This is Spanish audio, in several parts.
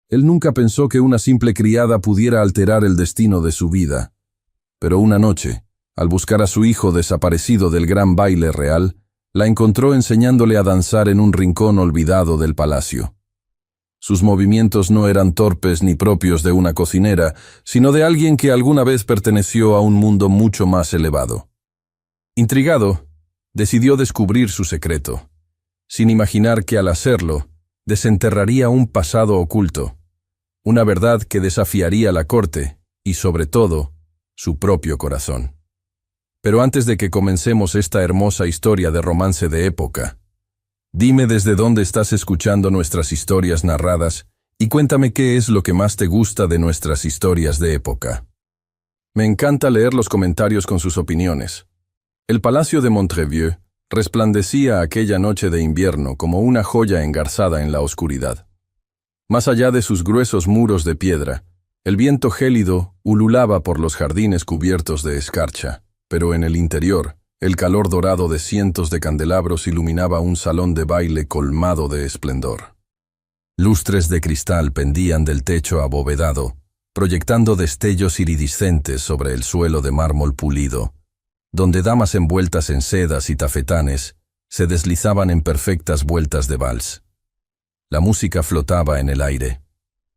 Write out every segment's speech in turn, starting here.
Él nunca pensó que una simple criada pudiera alterar el destino de su vida. Pero una noche, al buscar a su hijo desaparecido del gran baile real, la encontró enseñándole a danzar en un rincón olvidado del palacio. Sus movimientos no eran torpes ni propios de una cocinera, sino de alguien que alguna vez perteneció a un mundo mucho más elevado. Intrigado, decidió descubrir su secreto, sin imaginar que al hacerlo, desenterraría un pasado oculto, una verdad que desafiaría la corte y, sobre todo, su propio corazón. Pero antes de que comencemos esta hermosa historia de romance de época, dime desde dónde estás escuchando nuestras historias narradas y cuéntame qué es lo que más te gusta de nuestras historias de época. Me encanta leer los comentarios con sus opiniones. El Palacio de Montreuil resplandecía aquella noche de invierno como una joya engarzada en la oscuridad. Más allá de sus gruesos muros de piedra, el viento gélido ululaba por los jardines cubiertos de escarcha, pero en el interior, el calor dorado de cientos de candelabros iluminaba un salón de baile colmado de esplendor. Lustres de cristal pendían del techo abovedado, proyectando destellos iridiscentes sobre el suelo de mármol pulido, donde damas envueltas en sedas y tafetanes se deslizaban en perfectas vueltas de vals. La música flotaba en el aire,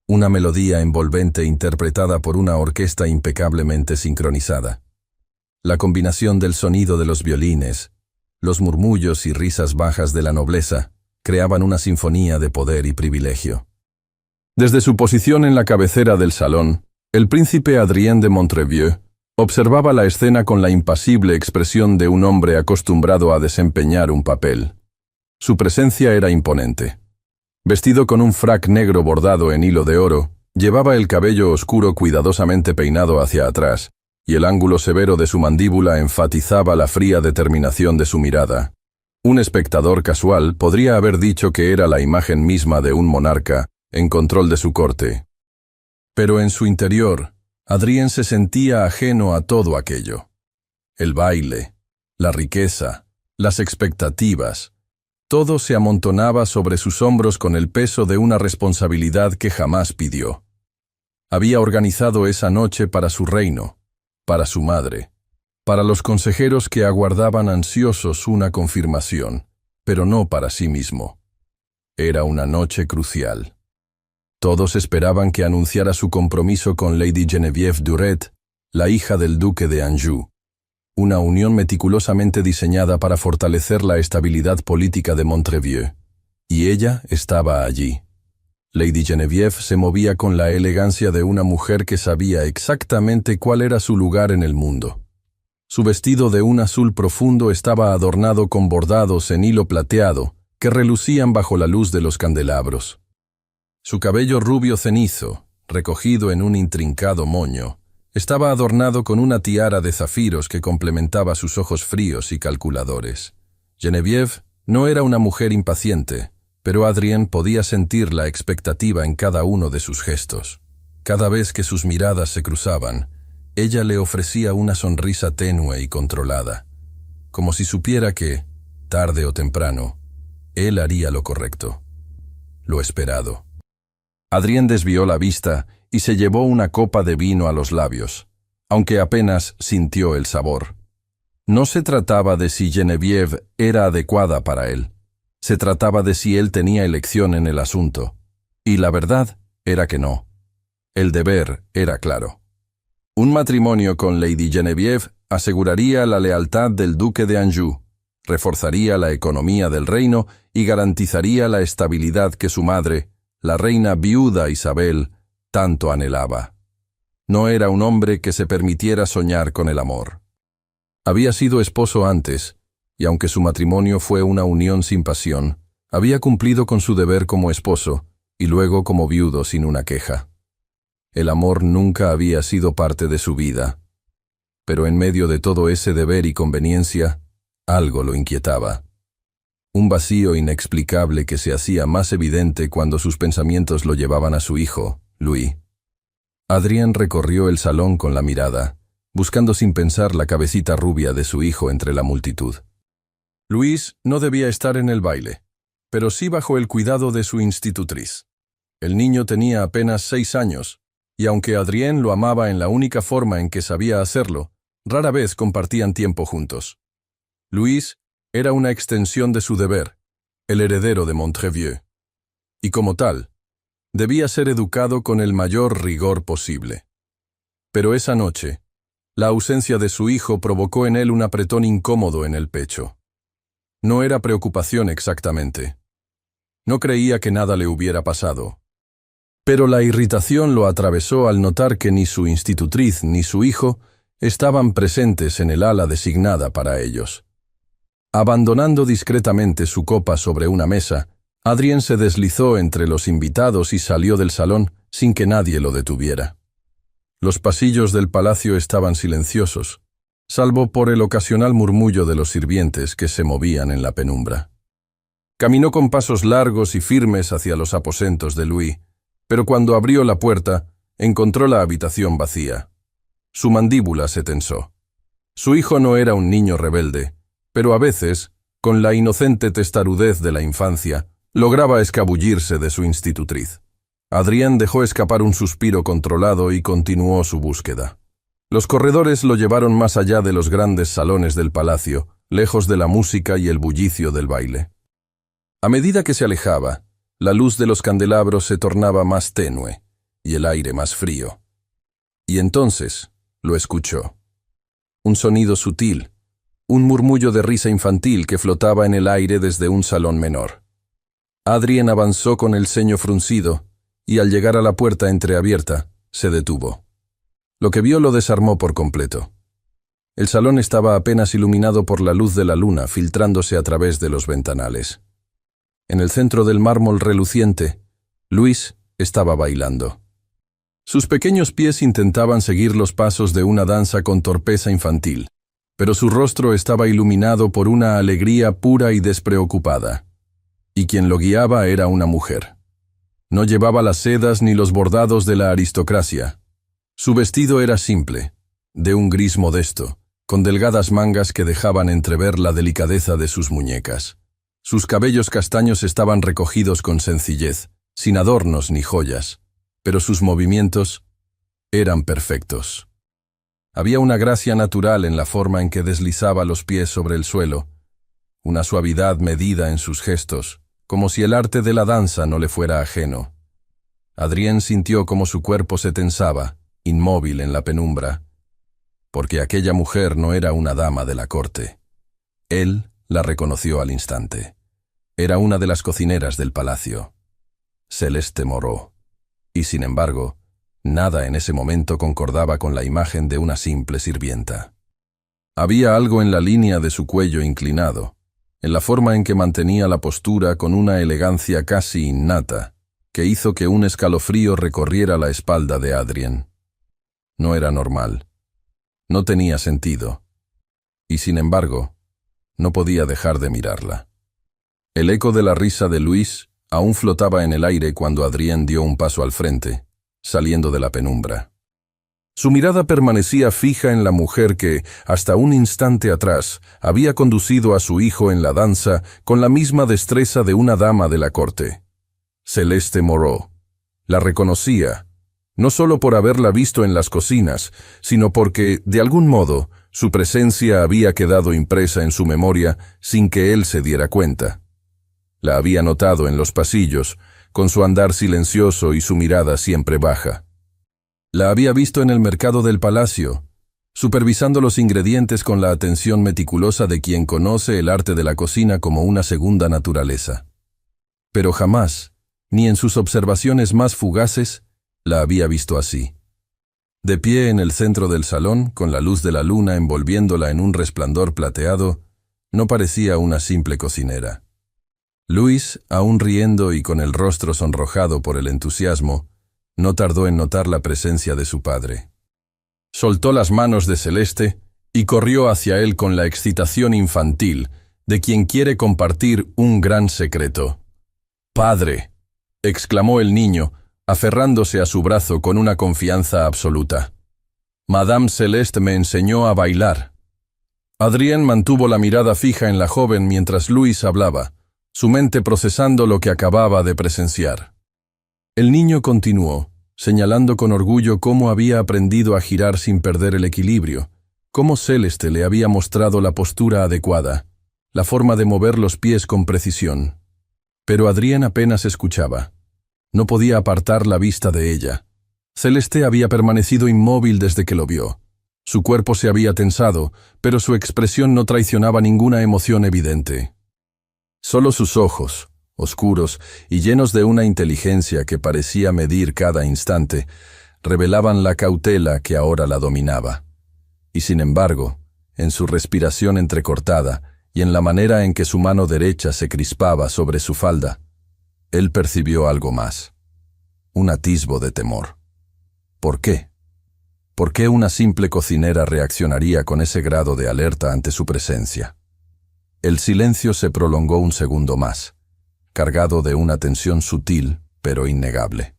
una melodía envolvente interpretada por una orquesta impecablemente sincronizada. La combinación del sonido de los violines, los murmullos y risas bajas de la nobleza creaban una sinfonía de poder y privilegio. Desde su posición en la cabecera del salón, el príncipe Adrien de Montreuil observaba la escena con la impasible expresión de un hombre acostumbrado a desempeñar un papel. Su presencia era imponente. Vestido con un frac negro bordado en hilo de oro, llevaba el cabello oscuro cuidadosamente peinado hacia atrás, y el ángulo severo de su mandíbula enfatizaba la fría determinación de su mirada. Un espectador casual podría haber dicho que era la imagen misma de un monarca en control de su corte. Pero en su interior, Adrien se sentía ajeno a todo aquello. El baile, la riqueza, las expectativas, todo se amontonaba sobre sus hombros con el peso de una responsabilidad que jamás pidió. Había organizado esa noche para su reino, para su madre, para los consejeros que aguardaban ansiosos una confirmación, pero no para sí mismo. Era una noche crucial. Todos esperaban que anunciara su compromiso con Lady Geneviève Duret, la hija del duque de Anjou, una unión meticulosamente diseñada para fortalecer la estabilidad política de Montreuil, y ella estaba allí. Lady Geneviève se movía con la elegancia de una mujer que sabía exactamente cuál era su lugar en el mundo. Su vestido de un azul profundo estaba adornado con bordados en hilo plateado que relucían bajo la luz de los candelabros. Su cabello rubio cenizo, recogido en un intrincado moño, estaba adornado con una tiara de zafiros que complementaba sus ojos fríos y calculadores. Geneviève no era una mujer impaciente, pero Adrien podía sentir la expectativa en cada uno de sus gestos. Cada vez que sus miradas se cruzaban, ella le ofrecía una sonrisa tenue y controlada, como si supiera que, tarde o temprano, él haría lo correcto, lo esperado. Adrien desvió la vista y se llevó una copa de vino a los labios, aunque apenas sintió el sabor. No se trataba de si Geneviève era adecuada para él. Se trataba de si él tenía elección en el asunto. Y la verdad era que no. El deber era claro. Un matrimonio con Lady Geneviève aseguraría la lealtad del duque de Anjou, reforzaría la economía del reino y garantizaría la estabilidad que su madre, la reina viuda Isabel, tanto anhelaba. No era un hombre que se permitiera soñar con el amor. Había sido esposo antes, y aunque su matrimonio fue una unión sin pasión, había cumplido con su deber como esposo, y luego como viudo sin una queja. El amor nunca había sido parte de su vida, pero en medio de todo ese deber y conveniencia, algo lo inquietaba. Un vacío inexplicable que se hacía más evidente cuando sus pensamientos lo llevaban a su hijo, Louis. Adrien recorrió el salón con la mirada, buscando sin pensar la cabecita rubia de su hijo entre la multitud. Louis no debía estar en el baile, pero sí bajo el cuidado de su institutriz. El niño tenía apenas 6 años, y aunque Adrien lo amaba en la única forma en que sabía hacerlo, rara vez compartían tiempo juntos. Louis era una extensión de su deber, el heredero de Montrevieux, y como tal, debía ser educado con el mayor rigor posible. Pero esa noche, la ausencia de su hijo provocó en él un apretón incómodo en el pecho. No era preocupación exactamente. No creía que nada le hubiera pasado. Pero la irritación lo atravesó al notar que ni su institutriz ni su hijo estaban presentes en el ala designada para ellos. Abandonando discretamente su copa sobre una mesa, Adrien se deslizó entre los invitados y salió del salón sin que nadie lo detuviera. Los pasillos del palacio estaban silenciosos, salvo por el ocasional murmullo de los sirvientes que se movían en la penumbra. Caminó con pasos largos y firmes hacia los aposentos de Louis, pero cuando abrió la puerta, encontró la habitación vacía. Su mandíbula se tensó. Su hijo no era un niño rebelde, pero a veces, con la inocente testarudez de la infancia, lograba escabullirse de su institutriz. Adrien dejó escapar un suspiro controlado y continuó su búsqueda. Los corredores lo llevaron más allá de los grandes salones del palacio, lejos de la música y el bullicio del baile. A medida que se alejaba, la luz de los candelabros se tornaba más tenue y el aire más frío. Y entonces lo escuchó. Un sonido sutil, un murmullo de risa infantil que flotaba en el aire desde un salón menor. Adrien avanzó con el ceño fruncido y al llegar a la puerta entreabierta, se detuvo. Lo que vio lo desarmó por completo. El salón estaba apenas iluminado por la luz de la luna filtrándose a través de los ventanales. En el centro del mármol reluciente, Louis estaba bailando. Sus pequeños pies intentaban seguir los pasos de una danza con torpeza infantil, pero su rostro estaba iluminado por una alegría pura y despreocupada. Y quien lo guiaba era una mujer. No llevaba las sedas ni los bordados de la aristocracia. Su vestido era simple, de un gris modesto, con delgadas mangas que dejaban entrever la delicadeza de sus muñecas. Sus cabellos castaños estaban recogidos con sencillez, sin adornos ni joyas, pero sus movimientos eran perfectos. Había una gracia natural en la forma en que deslizaba los pies sobre el suelo, una suavidad medida en sus gestos, como si el arte de la danza no le fuera ajeno. Adrien sintió como su cuerpo se tensaba, inmóvil en la penumbra, porque aquella mujer no era una dama de la corte. Él la reconoció al instante. Era una de las cocineras del palacio, Celeste Moreau, y sin embargo, nada en ese momento concordaba con la imagen de una simple sirvienta. Había algo en la línea de su cuello inclinado, en la forma en que mantenía la postura con una elegancia casi innata, que hizo que un escalofrío recorriera la espalda de Adrien. No era normal. No tenía sentido. Y sin embargo, no podía dejar de mirarla. El eco de la risa de Louis aún flotaba en el aire cuando Adrien dio un paso al frente, saliendo de la penumbra. Su mirada permanecía fija en la mujer que, hasta un instante atrás, había conducido a su hijo en la danza con la misma destreza de una dama de la corte. Celeste Moreau. La reconocía, no solo por haberla visto en las cocinas, sino porque, de algún modo, su presencia había quedado impresa en su memoria sin que él se diera cuenta. La había notado en los pasillos, con su andar silencioso y su mirada siempre baja. La había visto en el mercado del palacio, supervisando los ingredientes con la atención meticulosa de quien conoce el arte de la cocina como una segunda naturaleza. Pero jamás, ni en sus observaciones más fugaces, la había visto así. De pie en el centro del salón, con la luz de la luna envolviéndola en un resplandor plateado, no parecía una simple cocinera. Louis, aún riendo y con el rostro sonrojado por el entusiasmo, no tardó en notar la presencia de su padre. Soltó las manos de Celeste y corrió hacia él con la excitación infantil de quien quiere compartir un gran secreto. «¡Padre!», exclamó el niño, aferrándose a su brazo con una confianza absoluta. «Madame Celeste me enseñó a bailar». Adrien mantuvo la mirada fija en la joven mientras Louis hablaba, su mente procesando lo que acababa de presenciar. El niño continuó, señalando con orgullo cómo había aprendido a girar sin perder el equilibrio, cómo Celeste le había mostrado la postura adecuada, la forma de mover los pies con precisión. Pero Adrien apenas escuchaba. No podía apartar la vista de ella. Celeste había permanecido inmóvil desde que lo vio. Su cuerpo se había tensado, pero su expresión no traicionaba ninguna emoción evidente. Solo sus ojos, oscuros y llenos de una inteligencia que parecía medir cada instante, revelaban la cautela que ahora la dominaba. Y sin embargo, en su respiración entrecortada y en la manera en que su mano derecha se crispaba sobre su falda, él percibió algo más. Un atisbo de temor. ¿Por qué? ¿Por qué una simple cocinera reaccionaría con ese grado de alerta ante su presencia? El silencio se prolongó un segundo más, cargado de una tensión sutil, pero innegable.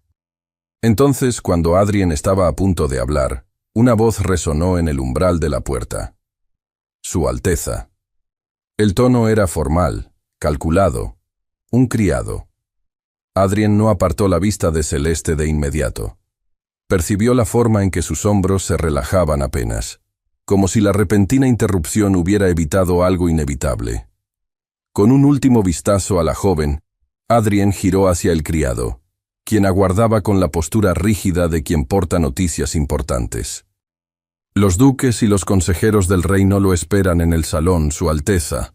Entonces, cuando Adrien estaba a punto de hablar, una voz resonó en el umbral de la puerta. Su Alteza. El tono era formal, calculado, un criado. Adrien no apartó la vista de Celeste de inmediato. Percibió la forma en que sus hombros se relajaban apenas, como si la repentina interrupción hubiera evitado algo inevitable. Con un último vistazo a la joven, Adrien giró hacia el criado, quien aguardaba con la postura rígida de quien porta noticias importantes. «Los duques y los consejeros del rey no lo esperan en el salón, Su Alteza»,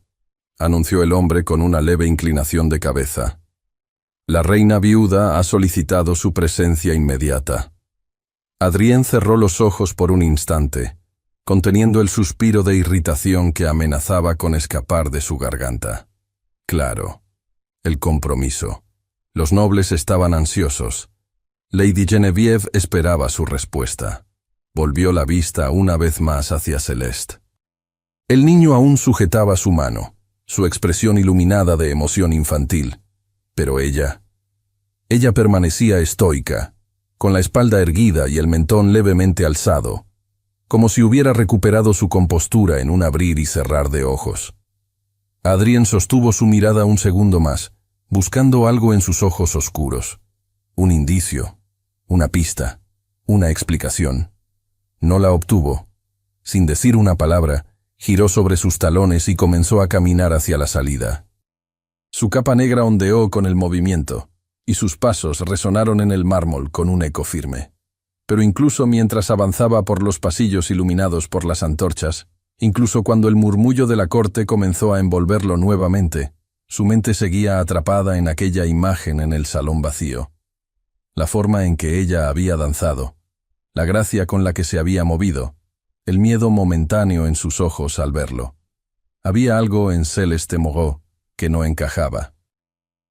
anunció el hombre con una leve inclinación de cabeza. «La reina viuda ha solicitado su presencia inmediata». Adrien cerró los ojos por un instante, conteniendo el suspiro de irritación que amenazaba con escapar de su garganta. Claro, el compromiso. Los nobles estaban ansiosos. Lady Genevieve esperaba su respuesta. Volvió la vista una vez más hacia Celeste. El niño aún sujetaba su mano, su expresión iluminada de emoción infantil, pero ella permanecía estoica, con la espalda erguida y el mentón levemente alzado, como si hubiera recuperado su compostura en un abrir y cerrar de ojos. Adrien sostuvo su mirada un segundo más, buscando algo en sus ojos oscuros. Un indicio, una pista, una explicación. No la obtuvo. Sin decir una palabra, giró sobre sus talones y comenzó a caminar hacia la salida. Su capa negra ondeó con el movimiento, y sus pasos resonaron en el mármol con un eco firme. Pero incluso mientras avanzaba por los pasillos iluminados por las antorchas, incluso cuando el murmullo de la corte comenzó a envolverlo nuevamente, su mente seguía atrapada en aquella imagen en el salón vacío. La forma en que ella había danzado, la gracia con la que se había movido, el miedo momentáneo en sus ojos al verlo. Había algo en Celeste Moreau que no encajaba.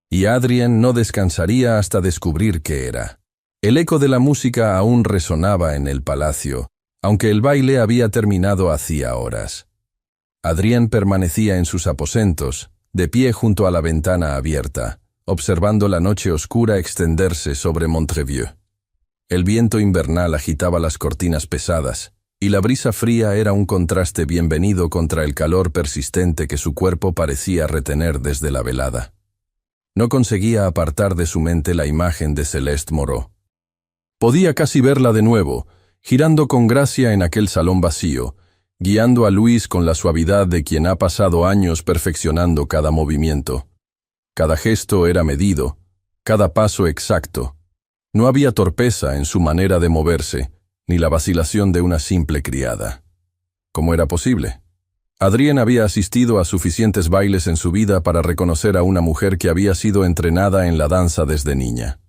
Y Adrien no descansaría hasta descubrir qué era. El eco de la música aún resonaba en el palacio, aunque el baile había terminado hacía horas. Adrien permanecía en sus aposentos, de pie junto a la ventana abierta, observando la noche oscura extenderse sobre Montreuil. El viento invernal agitaba las cortinas pesadas, y la brisa fría era un contraste bienvenido contra el calor persistente que su cuerpo parecía retener desde la velada. No conseguía apartar de su mente la imagen de Celeste Moreau. Podía casi verla de nuevo, girando con gracia en aquel salón vacío, guiando a Luis con la suavidad de quien ha pasado años perfeccionando cada movimiento. Cada gesto era medido, cada paso exacto. No había torpeza en su manera de moverse, ni la vacilación de una simple criada. ¿Cómo era posible? Adrien había asistido a suficientes bailes en su vida para reconocer a una mujer que había sido entrenada en la danza desde niña.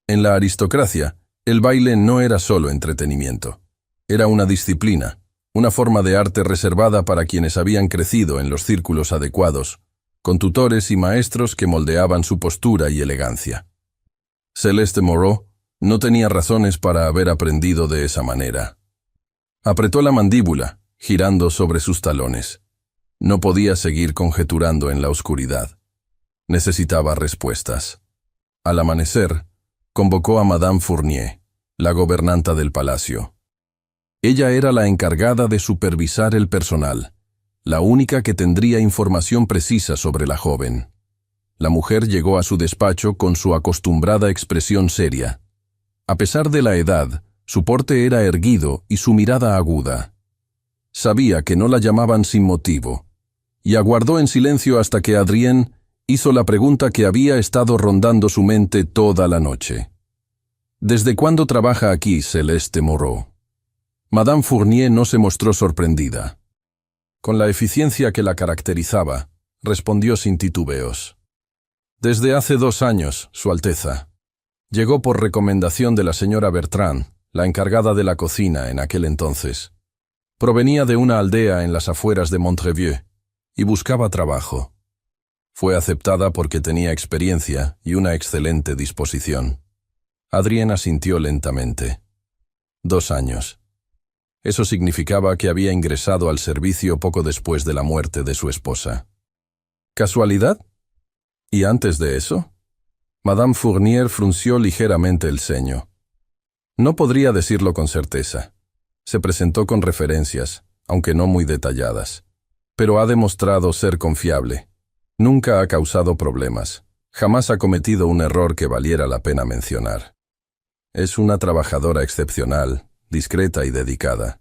En la aristocracia, el baile no era solo entretenimiento. Era una disciplina, una forma de arte reservada para quienes habían crecido en los círculos adecuados, con tutores y maestros que moldeaban su postura y elegancia. Celeste Moreau no tenía razones para haber aprendido de esa manera. Apretó la mandíbula, girando sobre sus talones. No podía seguir conjeturando en la oscuridad. Necesitaba respuestas. Al amanecer, convocó a Madame Fournier, la gobernanta del palacio. Ella era la encargada de supervisar el personal, la única que tendría información precisa sobre la joven. La mujer llegó a su despacho con su acostumbrada expresión seria. A pesar de la edad, su porte era erguido y su mirada aguda. Sabía que no la llamaban sin motivo, y aguardó en silencio hasta que Adrien hizo la pregunta que había estado rondando su mente toda la noche. ¿Desde cuándo trabaja aquí Celeste Moreau? Madame Fournier no se mostró sorprendida. Con la eficiencia que la caracterizaba, respondió sin titubeos. Desde hace 2 años, Su Alteza. Llegó por recomendación de la señora Bertrand, la encargada de la cocina en aquel entonces. Provenía de una aldea en las afueras de Montrevieux y buscaba trabajo. Fue aceptada porque tenía experiencia y una excelente disposición. Adrien asintió lentamente. 2 años. Eso significaba que había ingresado al servicio poco después de la muerte de su esposa. ¿Casualidad? ¿Y antes de eso? Madame Fournier frunció ligeramente el ceño. No podría decirlo con certeza. Se presentó con referencias, aunque no muy detalladas. Pero ha demostrado ser confiable. Nunca ha causado problemas. Jamás ha cometido un error que valiera la pena mencionar. Es una trabajadora excepcional, discreta y dedicada.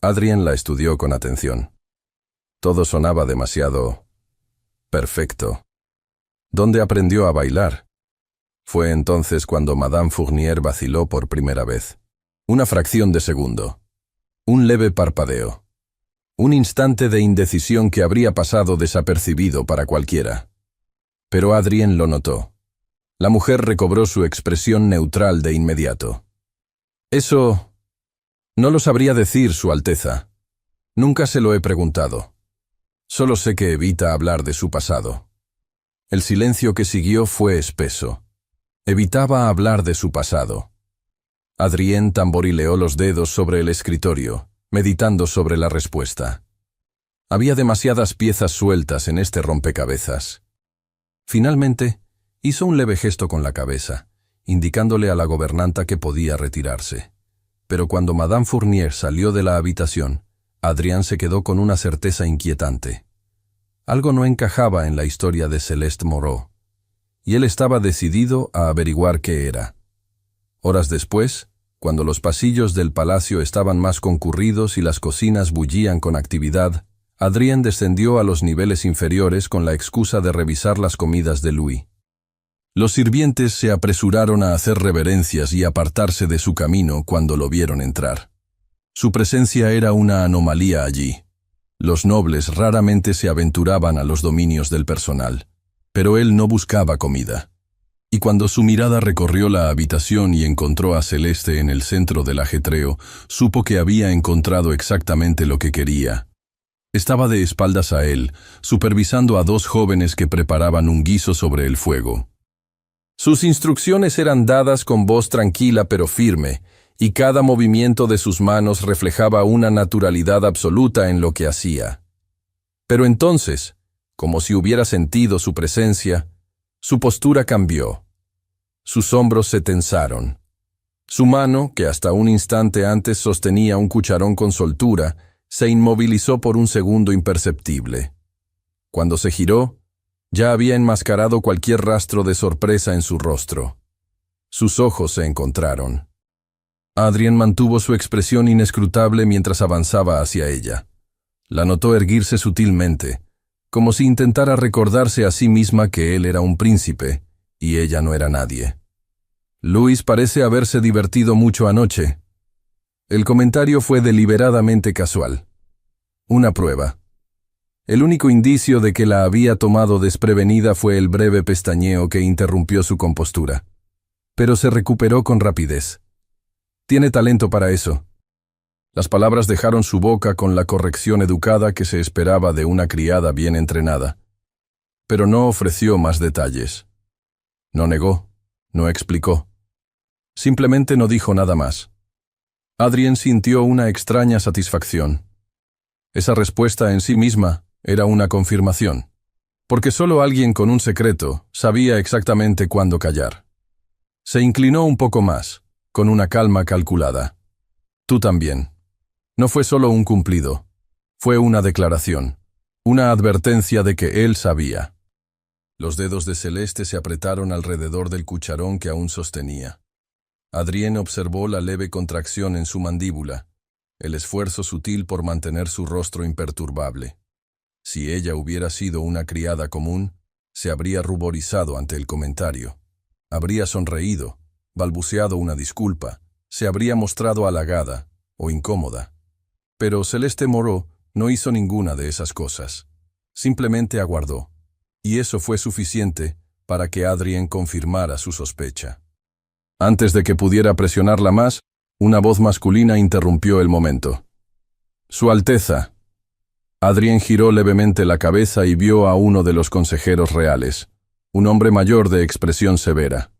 Adrien la estudió con atención. Todo sonaba demasiado perfecto. ¿Dónde aprendió a bailar? Fue entonces cuando Madame Fournier vaciló por primera vez. Una fracción de segundo. Un leve parpadeo. Un instante de indecisión que habría pasado desapercibido para cualquiera. Pero Adrien lo notó. La mujer recobró su expresión neutral de inmediato. Eso no lo sabría decir, Su Alteza. Nunca se lo he preguntado. Solo sé que evita hablar de su pasado. El silencio que siguió fue espeso. Evitaba hablar de su pasado. Adrien tamborileó los dedos sobre el escritorio, meditando sobre la respuesta. Había demasiadas piezas sueltas en este rompecabezas. Finalmente, hizo un leve gesto con la cabeza, indicándole a la gobernanta que podía retirarse. Pero cuando Madame Fournier salió de la habitación, Adrien se quedó con una certeza inquietante. Algo no encajaba en la historia de Celeste Moreau, y él estaba decidido a averiguar qué era. Horas después, cuando los pasillos del palacio estaban más concurridos y las cocinas bullían con actividad, Adrien descendió a los niveles inferiores con la excusa de revisar las comidas de Louis. Los sirvientes se apresuraron a hacer reverencias y apartarse de su camino cuando lo vieron entrar. Su presencia era una anomalía allí. Los nobles raramente se aventuraban a los dominios del personal, pero él no buscaba comida. Y cuando su mirada recorrió la habitación y encontró a Celeste en el centro del ajetreo, supo que había encontrado exactamente lo que quería. Estaba de espaldas a él, supervisando a 2 jóvenes que preparaban un guiso sobre el fuego. Sus instrucciones eran dadas con voz tranquila pero firme, y cada movimiento de sus manos reflejaba una naturalidad absoluta en lo que hacía. Pero entonces, como si hubiera sentido su presencia, su postura cambió. Sus hombros se tensaron. Su mano, que hasta un instante antes sostenía un cucharón con soltura, se inmovilizó por un segundo imperceptible. Cuando se giró, ya había enmascarado cualquier rastro de sorpresa en su rostro. Sus ojos se encontraron. Adrien mantuvo su expresión inescrutable mientras avanzaba hacia ella. La notó erguirse sutilmente, como si intentara recordarse a sí misma que él era un príncipe y ella no era nadie. Louis parece haberse divertido mucho anoche. El comentario fue deliberadamente casual. Una prueba. El único indicio de que la había tomado desprevenida fue el breve pestañeo que interrumpió su compostura. Pero se recuperó con rapidez. Tiene talento para eso. Las palabras dejaron su boca con la corrección educada que se esperaba de una criada bien entrenada. Pero no ofreció más detalles. No negó, no explicó. Simplemente no dijo nada más. Adrien sintió una extraña satisfacción. Esa respuesta en sí misma era una confirmación, porque solo alguien con un secreto sabía exactamente cuándo callar. Se inclinó un poco más, con una calma calculada. Tú también. No fue solo un cumplido, fue una declaración, una advertencia de que él sabía. Los dedos de Celeste se apretaron alrededor del cucharón que aún sostenía. Adrien observó la leve contracción en su mandíbula, el esfuerzo sutil por mantener su rostro imperturbable. Si ella hubiera sido una criada común, se habría ruborizado ante el comentario. Habría sonreído, balbuceado una disculpa, se habría mostrado halagada o incómoda. Pero Celeste Moreau no hizo ninguna de esas cosas. Simplemente aguardó. Y eso fue suficiente para que Adrien confirmara su sospecha. Antes de que pudiera presionarla más, una voz masculina interrumpió el momento. «Su Alteza». Adrien giró levemente la cabeza y vio a uno de los consejeros reales, un hombre mayor de expresión severa.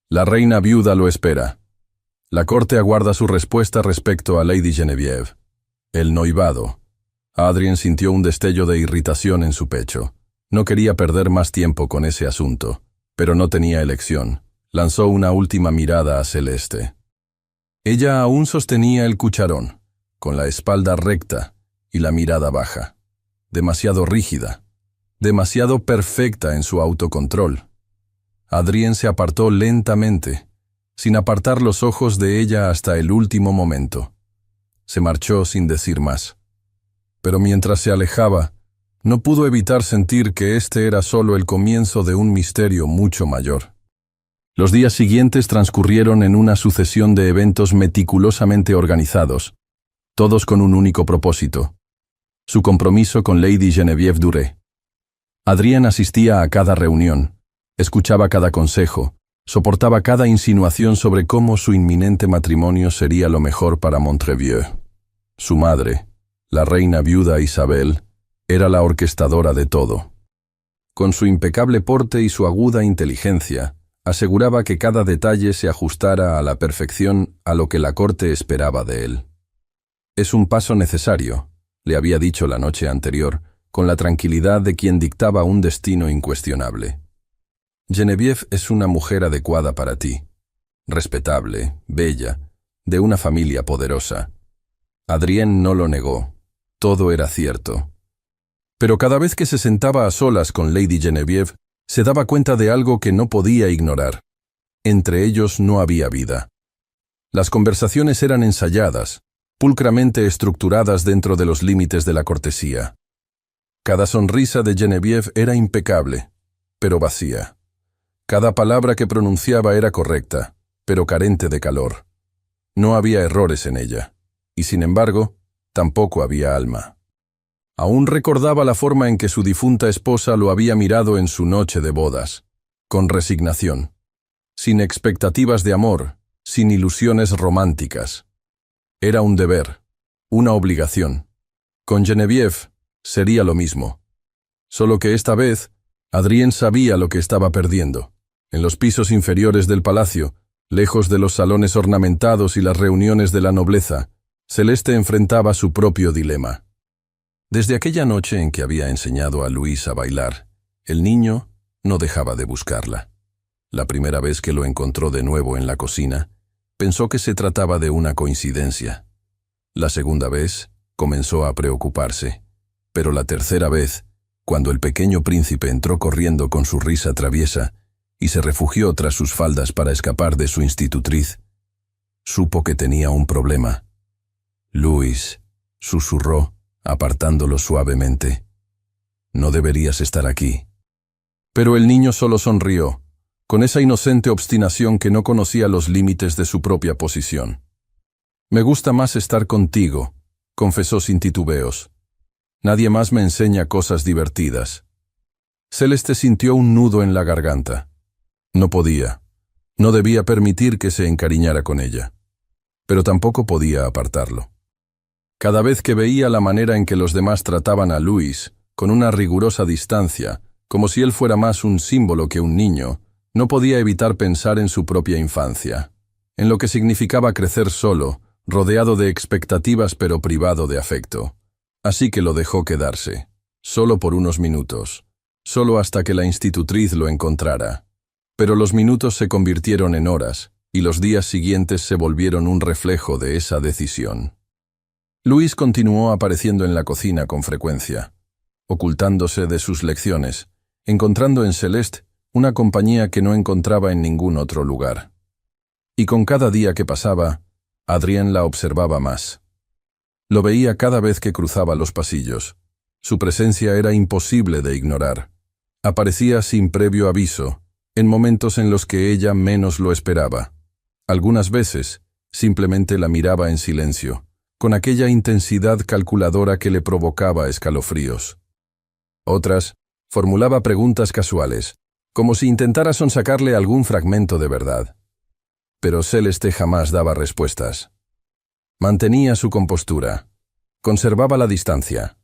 «La reina viuda lo espera. La corte aguarda su respuesta respecto a Lady Genevieve». El noivado. Adrien sintió un destello de irritación en su pecho. No quería perder más tiempo con ese asunto, pero no tenía elección. Lanzó una última mirada a Celeste. Ella aún sostenía el cucharón, con la espalda recta y la mirada baja. Demasiado rígida, demasiado perfecta en su autocontrol. Adrien se apartó lentamente, sin apartar los ojos de ella hasta el último momento. Se marchó sin decir más. Pero mientras se alejaba, no pudo evitar sentir que este era solo el comienzo de un misterio mucho mayor. Los días siguientes transcurrieron en una sucesión de eventos meticulosamente organizados, todos con un único propósito: su compromiso con Lady Genevieve Duré. Adrien asistía a cada reunión, escuchaba cada consejo, soportaba cada insinuación sobre cómo su inminente matrimonio sería lo mejor para Montrevieux. Su madre, la reina viuda Isabel, era la orquestadora de todo. Con su impecable porte y su aguda inteligencia, aseguraba que cada detalle se ajustara a la perfección a lo que la corte esperaba de él. «Es un paso necesario», le había dicho la noche anterior, con la tranquilidad de quien dictaba un destino incuestionable. «Genevieve es una mujer adecuada para ti, respetable, bella, de una familia poderosa». Adrien no lo negó. Todo era cierto. Pero cada vez que se sentaba a solas con Lady Genevieve, se daba cuenta de algo que no podía ignorar. Entre ellos no había vida. Las conversaciones eran ensayadas, pulcramente estructuradas dentro de los límites de la cortesía. Cada sonrisa de Genevieve era impecable, pero vacía. Cada palabra que pronunciaba era correcta, pero carente de calor. No había errores en ella, y sin embargo, tampoco había alma. Aún recordaba la forma en que su difunta esposa lo había mirado en su noche de bodas, con resignación, sin expectativas de amor, sin ilusiones románticas. Era un deber, una obligación. Con Genevieve sería lo mismo. Solo que esta vez, Adrien sabía lo que estaba perdiendo. En los pisos inferiores del palacio, lejos de los salones ornamentados y las reuniones de la nobleza, Celeste enfrentaba su propio dilema. Desde aquella noche en que había enseñado a Luis a bailar, el niño no dejaba de buscarla. La primera vez que lo encontró de nuevo en la cocina, pensó que se trataba de una coincidencia. La segunda vez, comenzó a preocuparse, pero la tercera vez, cuando el pequeño príncipe entró corriendo con su risa traviesa y se refugió tras sus faldas para escapar de su institutriz, supo que tenía un problema. «Luis», susurró, apartándolo suavemente, «no deberías estar aquí». Pero el niño solo sonrió, con esa inocente obstinación que no conocía los límites de su propia posición. «Me gusta más estar contigo», confesó sin titubeos. «Nadie más me enseña cosas divertidas». Celeste sintió un nudo en la garganta. No podía, no debía permitir que se encariñara con ella, pero tampoco podía apartarlo. Cada vez que veía la manera en que los demás trataban a Luis, con una rigurosa distancia, como si él fuera más un símbolo que un niño, no podía evitar pensar en su propia infancia, en lo que significaba crecer solo, rodeado de expectativas pero privado de afecto. Así que lo dejó quedarse, solo por unos minutos, solo hasta que la institutriz lo encontrara. Pero los minutos se convirtieron en horas, y los días siguientes se volvieron un reflejo de esa decisión. Luis continuó apareciendo en la cocina con frecuencia, ocultándose de sus lecciones, encontrando en Celeste una compañía que no encontraba en ningún otro lugar. Y con cada día que pasaba, Adrien la observaba más. Lo veía cada vez que cruzaba los pasillos. Su presencia era imposible de ignorar. Aparecía sin previo aviso, en momentos en los que ella menos lo esperaba. Algunas veces, simplemente la miraba en silencio, con aquella intensidad calculadora que le provocaba escalofríos. Otras, formulaba preguntas casuales, como si intentara sonsacarle algún fragmento de verdad. Pero Celeste jamás daba respuestas. Mantenía su compostura. Conservaba la distancia,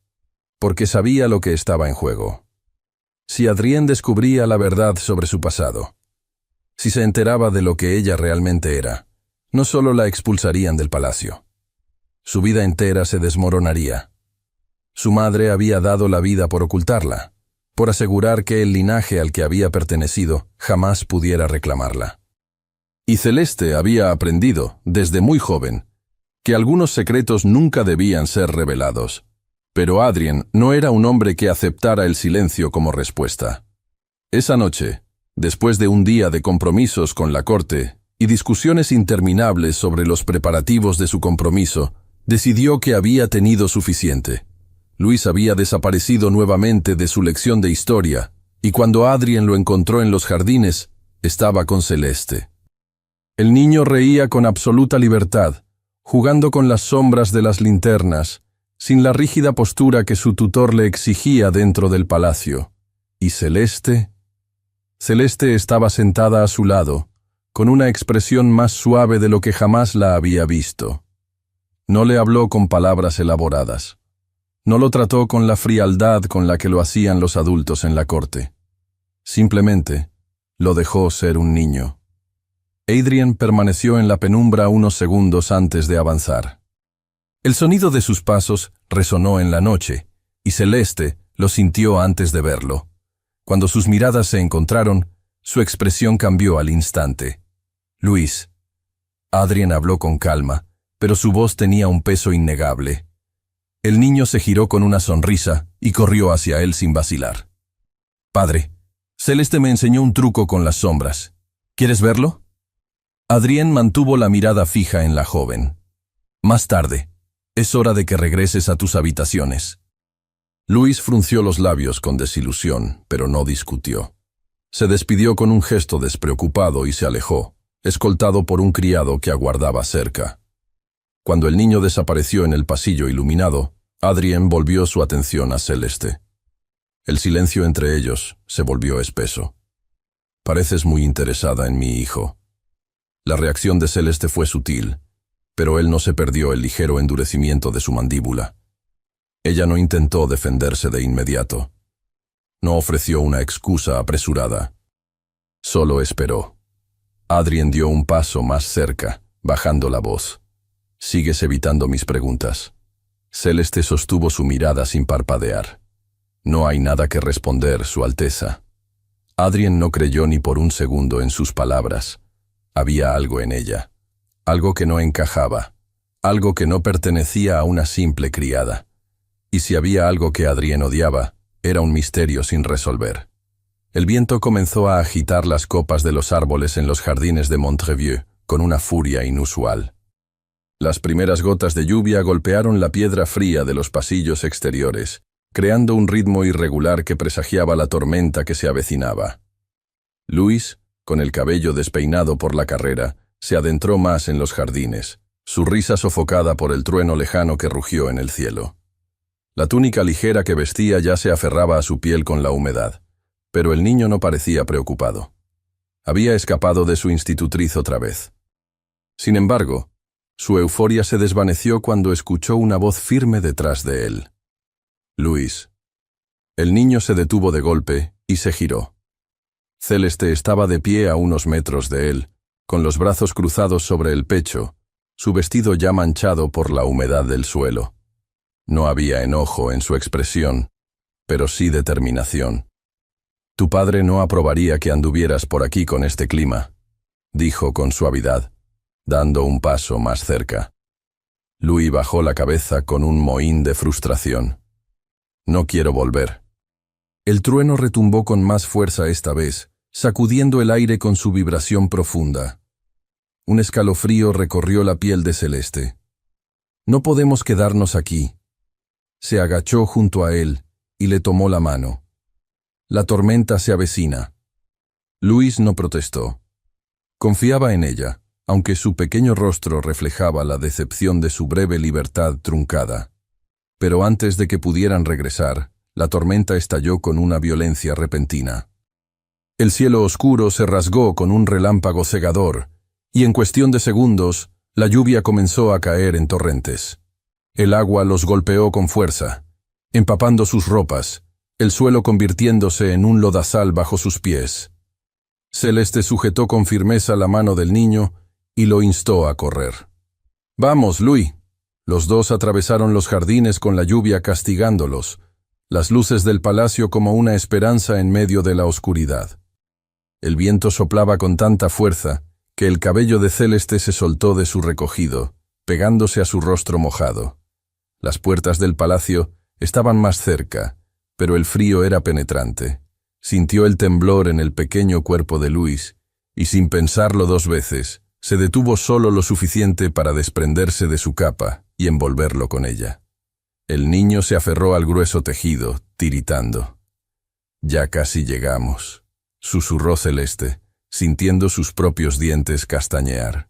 porque sabía lo que estaba en juego. Si Adrien descubría la verdad sobre su pasado, si se enteraba de lo que ella realmente era, no solo la expulsarían del palacio. Su vida entera se desmoronaría. Su madre había dado la vida por ocultarla, por asegurar que el linaje al que había pertenecido jamás pudiera reclamarla. Y Celeste había aprendido, desde muy joven, que algunos secretos nunca debían ser revelados. Pero Adrien no era un hombre que aceptara el silencio como respuesta. Esa noche, después de un día de compromisos con la corte y discusiones interminables sobre los preparativos de su compromiso, decidió que había tenido suficiente. Luis había desaparecido nuevamente de su lección de historia, y cuando Adrien lo encontró en los jardines, estaba con Celeste. El niño reía con absoluta libertad, jugando con las sombras de las linternas, sin la rígida postura que su tutor le exigía dentro del palacio. ¿Y Celeste? Celeste estaba sentada a su lado, con una expresión más suave de lo que jamás la había visto. No le habló con palabras elaboradas. No lo trató con la frialdad con la que lo hacían los adultos en la corte. Simplemente lo dejó ser un niño. Adrien permaneció en la penumbra unos segundos antes de avanzar. El sonido de sus pasos resonó en la noche, y Celeste lo sintió antes de verlo. Cuando sus miradas se encontraron, su expresión cambió al instante. «Luis». Adrien habló con calma, pero su voz tenía un peso innegable. El niño se giró con una sonrisa y corrió hacia él sin vacilar. «Padre, Celeste me enseñó un truco con las sombras. ¿Quieres verlo?» Adrien mantuvo la mirada fija en la joven. «Más tarde. Es hora de que regreses a tus habitaciones». Luis frunció los labios con desilusión, pero no discutió. Se despidió con un gesto despreocupado y se alejó, escoltado por un criado que aguardaba cerca. Cuando el niño desapareció en el pasillo iluminado, Adrien volvió su atención a Celeste. El silencio entre ellos se volvió espeso. «Pareces muy interesada en mi hijo». La reacción de Celeste fue sutil, pero él no se perdió el ligero endurecimiento de su mandíbula. Ella no intentó defenderse de inmediato. No ofreció una excusa apresurada. Solo esperó. Adrien dio un paso más cerca, bajando la voz. «Sigues evitando mis preguntas». Celeste sostuvo su mirada sin parpadear. «No hay nada que responder, Su Alteza». Adrien no creyó ni por un segundo en sus palabras. Había algo en ella. Algo que no encajaba, algo que no pertenecía a una simple criada. Y si había algo que Adrien odiaba, era un misterio sin resolver. El viento comenzó a agitar las copas de los árboles en los jardines de Montrevieux con una furia inusual. Las primeras gotas de lluvia golpearon la piedra fría de los pasillos exteriores, creando un ritmo irregular que presagiaba la tormenta que se avecinaba. Luis, con el cabello despeinado por la carrera, se adentró más en los jardines, su risa sofocada por el trueno lejano que rugió en el cielo. La túnica ligera que vestía ya se aferraba a su piel con la humedad, pero el niño no parecía preocupado. Había escapado de su institutriz otra vez. Sin embargo, su euforia se desvaneció cuando escuchó una voz firme detrás de él. «Luis». El niño se detuvo de golpe y se giró. Celeste estaba de pie a unos metros de él, con los brazos cruzados sobre el pecho, su vestido ya manchado por la humedad del suelo. No había enojo en su expresión, pero sí determinación. «Tu padre no aprobaría que anduvieras por aquí con este clima», dijo con suavidad, dando un paso más cerca. Luis bajó la cabeza con un mohín de frustración. «No quiero volver». El trueno retumbó con más fuerza esta vez, sacudiendo el aire con su vibración profunda. Un escalofrío recorrió la piel de Celeste. «No podemos quedarnos aquí». Se agachó junto a él y le tomó la mano. «La tormenta se avecina». Luis no protestó. Confiaba en ella, aunque su pequeño rostro reflejaba la decepción de su breve libertad truncada. Pero antes de que pudieran regresar, la tormenta estalló con una violencia repentina. El cielo oscuro se rasgó con un relámpago cegador, y en cuestión de segundos, la lluvia comenzó a caer en torrentes. El agua los golpeó con fuerza, empapando sus ropas, el suelo convirtiéndose en un lodazal bajo sus pies. Celeste sujetó con firmeza la mano del niño y lo instó a correr. «Vamos, Luis». Los dos atravesaron los jardines con la lluvia castigándolos, las luces del palacio como una esperanza en medio de la oscuridad. El viento soplaba con tanta fuerza que el cabello de Celeste se soltó de su recogido, pegándose a su rostro mojado. Las puertas del palacio estaban más cerca, pero el frío era penetrante. Sintió el temblor en el pequeño cuerpo de Luis, y sin pensarlo dos veces, se detuvo solo lo suficiente para desprenderse de su capa y envolverlo con ella. El niño se aferró al grueso tejido, tiritando. «Ya casi llegamos», susurró Celeste, sintiendo sus propios dientes castañear.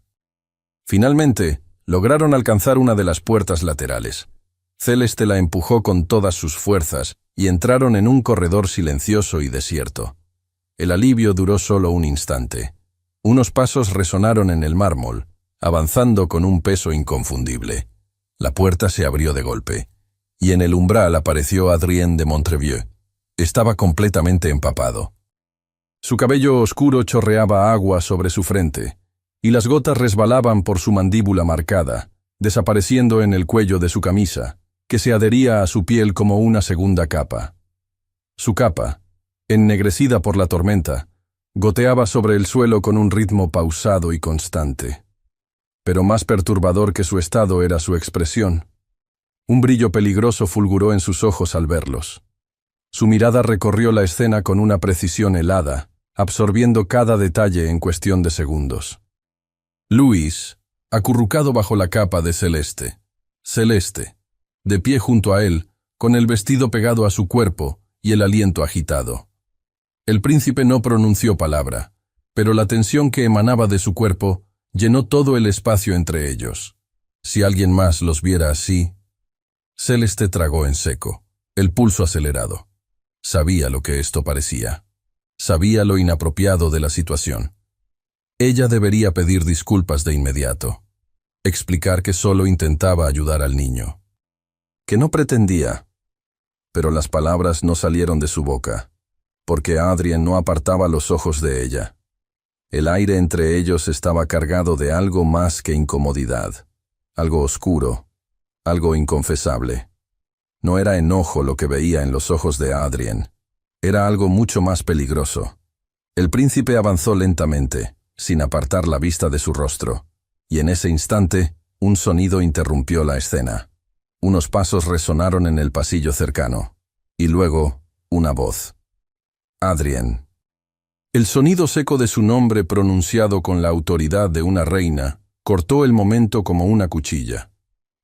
Finalmente, lograron alcanzar una de las puertas laterales. Celeste la empujó con todas sus fuerzas y entraron en un corredor silencioso y desierto. El alivio duró solo un instante. Unos pasos resonaron en el mármol, avanzando con un peso inconfundible. La puerta se abrió de golpe, y en el umbral apareció Adrien de Montrevieux. Estaba completamente empapado. Su cabello oscuro chorreaba agua sobre su frente, y las gotas resbalaban por su mandíbula marcada, desapareciendo en el cuello de su camisa, que se adhería a su piel como una segunda capa. Su capa, ennegrecida por la tormenta, goteaba sobre el suelo con un ritmo pausado y constante. Pero más perturbador que su estado era su expresión. Un brillo peligroso fulguró en sus ojos al verlos. Su mirada recorrió la escena con una precisión helada, absorbiendo cada detalle en cuestión de segundos. Luis, acurrucado bajo la capa de Celeste. Celeste, de pie junto a él, con el vestido pegado a su cuerpo y el aliento agitado. El príncipe no pronunció palabra, pero la tensión que emanaba de su cuerpo llenó todo el espacio entre ellos. Si alguien más los viera así... Celeste tragó en seco, el pulso acelerado. Sabía lo que esto parecía. Sabía lo inapropiado de la situación. Ella debería pedir disculpas de inmediato. Explicar que solo intentaba ayudar al niño. Que no pretendía. Pero las palabras no salieron de su boca, porque Adrien no apartaba los ojos de ella. El aire entre ellos estaba cargado de algo más que incomodidad, algo oscuro, algo inconfesable. No era enojo lo que veía en los ojos de Adrien, era algo mucho más peligroso. El príncipe avanzó lentamente, sin apartar la vista de su rostro, y en ese instante, un sonido interrumpió la escena. Unos pasos resonaron en el pasillo cercano, y luego, una voz. Adrien. El sonido seco de su nombre pronunciado con la autoridad de una reina cortó el momento como una cuchilla.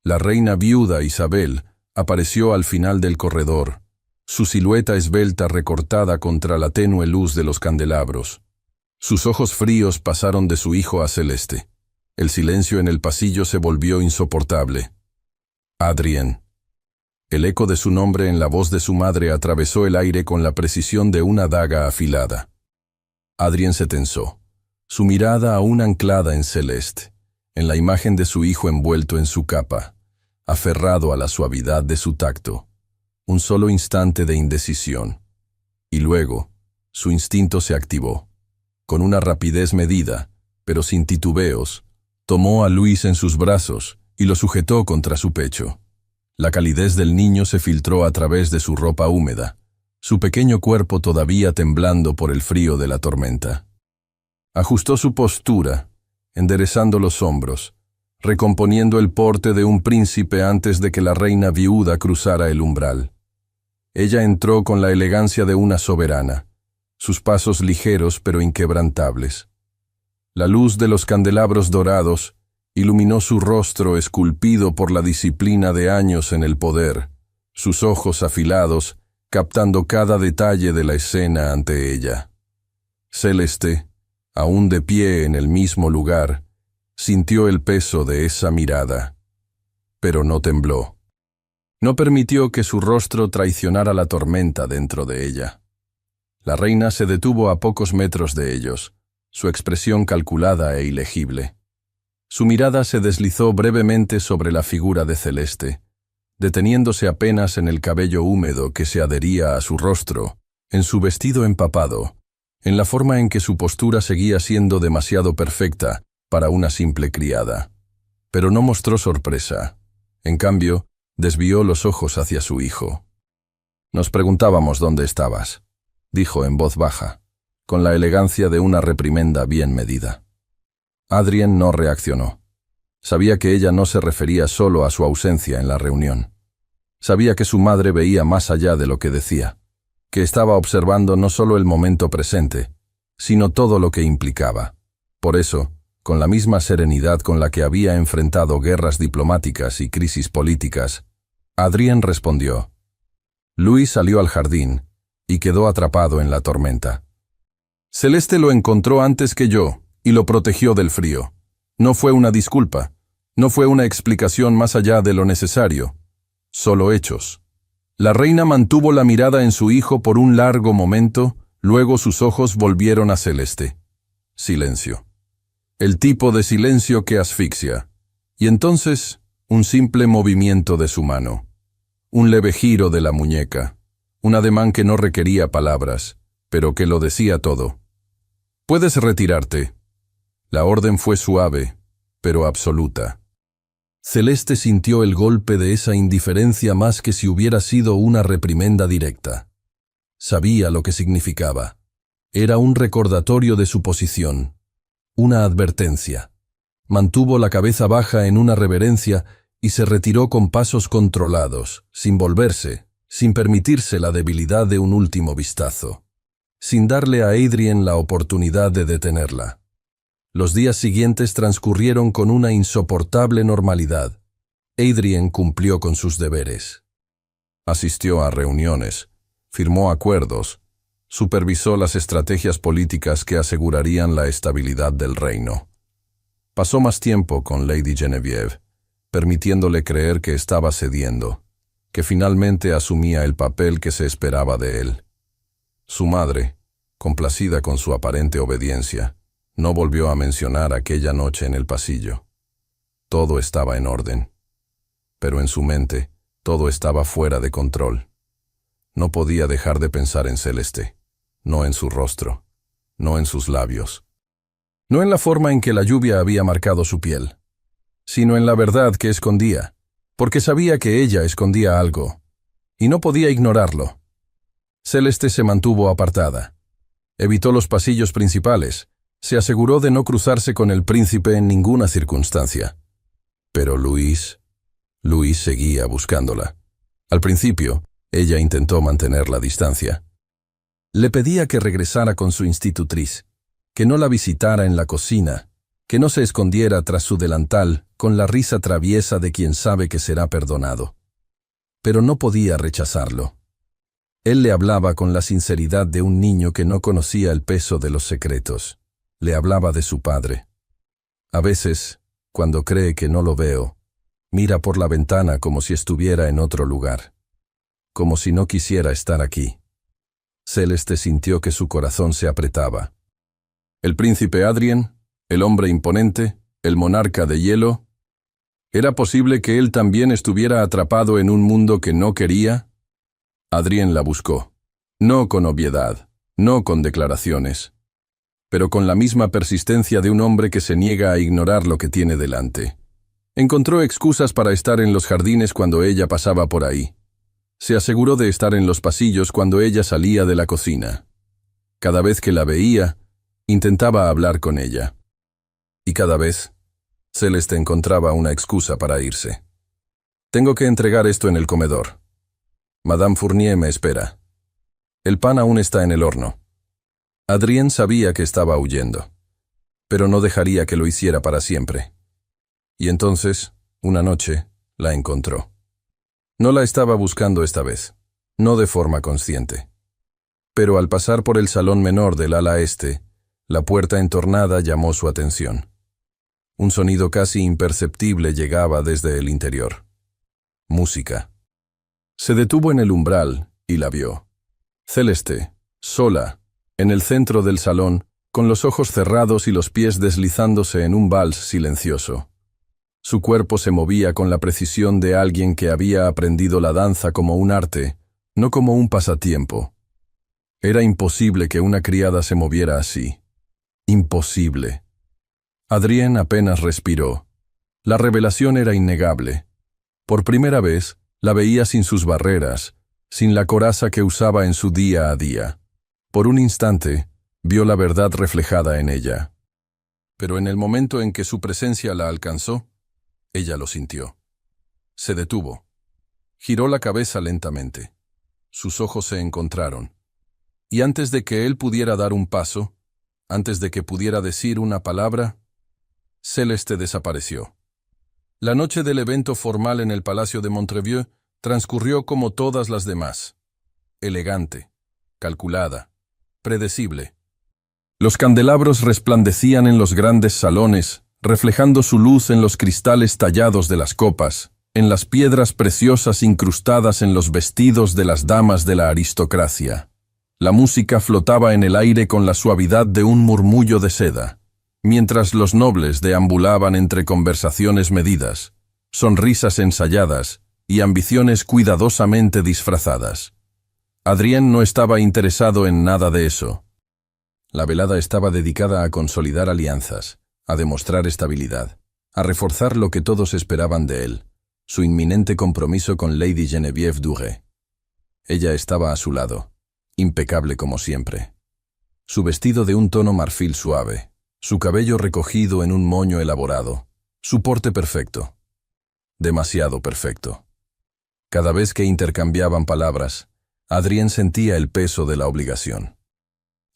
La reina viuda Isabel apareció al final del corredor, su silueta esbelta recortada contra la tenue luz de los candelabros. Sus ojos fríos pasaron de su hijo a Celeste. El silencio en el pasillo se volvió insoportable. Adrien. El eco de su nombre en la voz de su madre atravesó el aire con la precisión de una daga afilada. Adrien se tensó, su mirada aún anclada en Celeste, en la imagen de su hijo envuelto en su capa, aferrado a la suavidad de su tacto. Un solo instante de indecisión. Y luego, su instinto se activó. Con una rapidez medida, pero sin titubeos, tomó a Luis en sus brazos y lo sujetó contra su pecho. La calidez del niño se filtró a través de su ropa húmeda, su pequeño cuerpo todavía temblando por el frío de la tormenta. Ajustó su postura, enderezando los hombros, recomponiendo el porte de un príncipe antes de que la reina viuda cruzara el umbral. Ella entró con la elegancia de una soberana, sus pasos ligeros pero inquebrantables. La luz de los candelabros dorados iluminó su rostro esculpido por la disciplina de años en el poder, sus ojos afilados captando cada detalle de la escena ante ella. Celeste, aún de pie en el mismo lugar, sintió el peso de esa mirada, pero no tembló. No permitió que su rostro traicionara la tormenta dentro de ella. La reina se detuvo a pocos metros de ellos, su expresión calculada e ilegible. Su mirada se deslizó brevemente sobre la figura de Celeste, deteniéndose apenas en el cabello húmedo que se adhería a su rostro, en su vestido empapado, en la forma en que su postura seguía siendo demasiado perfecta para una simple criada. Pero no mostró sorpresa. En cambio, desvió los ojos hacia su hijo. «Nos preguntábamos dónde estabas», dijo en voz baja, con la elegancia de una reprimenda bien medida. Adrien no reaccionó. Sabía que ella no se refería solo a su ausencia en la reunión. Sabía que su madre veía más allá de lo que decía, que estaba observando no solo el momento presente, sino todo lo que implicaba. Por eso, con la misma serenidad con la que había enfrentado guerras diplomáticas y crisis políticas, Adrien respondió. Luis salió al jardín y quedó atrapado en la tormenta. Celeste lo encontró antes que yo y lo protegió del frío. No fue una disculpa, no fue una explicación más allá de lo necesario, solo hechos. La reina mantuvo la mirada en su hijo por un largo momento, luego sus ojos volvieron a Celeste. Silencio. El tipo de silencio que asfixia. Y entonces, un simple movimiento de su mano. Un leve giro de la muñeca. Un ademán que no requería palabras, pero que lo decía todo. «Puedes retirarte». La orden fue suave, pero absoluta. Celeste sintió el golpe de esa indiferencia más que si hubiera sido una reprimenda directa. Sabía lo que significaba. Era un recordatorio de su posición, una advertencia. Mantuvo la cabeza baja en una reverencia y se retiró con pasos controlados, sin volverse, sin permitirse la debilidad de un último vistazo, sin darle a Adrien la oportunidad de detenerla. Los días siguientes transcurrieron con una insoportable normalidad. Adrien cumplió con sus deberes. Asistió a reuniones, firmó acuerdos, supervisó las estrategias políticas que asegurarían la estabilidad del reino. Pasó más tiempo con Lady Genevieve, permitiéndole creer que estaba cediendo, que finalmente asumía el papel que se esperaba de él. Su madre, complacida con su aparente obediencia, no volvió a mencionar aquella noche en el pasillo. Todo estaba en orden. Pero en su mente, todo estaba fuera de control. No podía dejar de pensar en Celeste, no en su rostro, no en sus labios, no en la forma en que la lluvia había marcado su piel, sino en la verdad que escondía, porque sabía que ella escondía algo, y no podía ignorarlo. Celeste se mantuvo apartada. Evitó los pasillos principales. Se aseguró de no cruzarse con el príncipe en ninguna circunstancia. Pero Luis seguía buscándola. Al principio, ella intentó mantener la distancia. Le pedía que regresara con su institutriz, que no la visitara en la cocina, que no se escondiera tras su delantal con la risa traviesa de quien sabe que será perdonado. Pero no podía rechazarlo. Él le hablaba con la sinceridad de un niño que no conocía el peso de los secretos. Le hablaba de su padre. A veces, cuando cree que no lo veo, mira por la ventana como si estuviera en otro lugar, como si no quisiera estar aquí. Celeste sintió que su corazón se apretaba. El príncipe Adrien, el hombre imponente, el monarca de hielo, ¿era posible que él también estuviera atrapado en un mundo que no quería? Adrien la buscó, no con obviedad, no con declaraciones, pero con la misma persistencia de un hombre que se niega a ignorar lo que tiene delante. Encontró excusas para estar en los jardines cuando ella pasaba por ahí. Se aseguró de estar en los pasillos cuando ella salía de la cocina. Cada vez que la veía, intentaba hablar con ella. Y cada vez, Celeste encontraba una excusa para irse. «Tengo que entregar esto en el comedor». Madame Fournier me espera. El pan aún está en el horno. Adrien sabía que estaba huyendo, pero no dejaría que lo hiciera para siempre. Y entonces, una noche, la encontró. No la estaba buscando esta vez, no de forma consciente. Pero al pasar por el salón menor del ala este, la puerta entornada llamó su atención. Un sonido casi imperceptible llegaba desde el interior. Música. Se detuvo en el umbral y la vio. Celeste, sola, en el centro del salón, con los ojos cerrados y los pies deslizándose en un vals silencioso. Su cuerpo se movía con la precisión de alguien que había aprendido la danza como un arte, no como un pasatiempo. Era imposible que una criada se moviera así. Imposible. Adrien apenas respiró. La revelación era innegable. Por primera vez, la veía sin sus barreras, sin la coraza que usaba en su día a día. Por un instante, vio la verdad reflejada en ella. Pero en el momento en que su presencia la alcanzó, ella lo sintió. Se detuvo. Giró la cabeza lentamente. Sus ojos se encontraron. Y antes de que él pudiera dar un paso, antes de que pudiera decir una palabra, Celeste desapareció. La noche del evento formal en el Palacio de Montreuil transcurrió como todas las demás. Elegante, calculada, predecible. Los candelabros resplandecían en los grandes salones, reflejando su luz en los cristales tallados de las copas, en las piedras preciosas incrustadas en los vestidos de las damas de la aristocracia. La música flotaba en el aire con la suavidad de un murmullo de seda, mientras los nobles deambulaban entre conversaciones medidas, sonrisas ensayadas y ambiciones cuidadosamente disfrazadas. Adrien no estaba interesado en nada de eso. La velada estaba dedicada a consolidar alianzas, a demostrar estabilidad, a reforzar lo que todos esperaban de él, su inminente compromiso con Lady Geneviève Duret. Ella estaba a su lado, impecable como siempre. Su vestido de un tono marfil suave, su cabello recogido en un moño elaborado, su porte perfecto. Demasiado perfecto. Cada vez que intercambiaban palabras, Adrien sentía el peso de la obligación.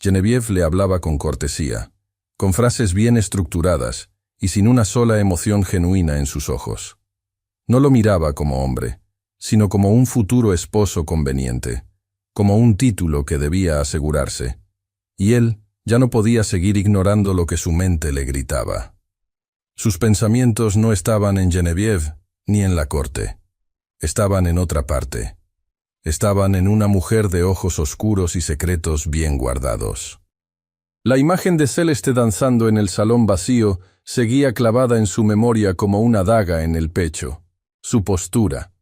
Geneviève le hablaba con cortesía, con frases bien estructuradas y sin una sola emoción genuina en sus ojos. No lo miraba como hombre, sino como un futuro esposo conveniente, como un título que debía asegurarse, y él ya no podía seguir ignorando lo que su mente le gritaba. Sus pensamientos no estaban en Geneviève ni en la corte. Estaban en otra parte. Estaban en una mujer de ojos oscuros y secretos bien guardados. La imagen de Celeste danzando en el salón vacío seguía clavada en su memoria como una daga en el pecho. Su postura,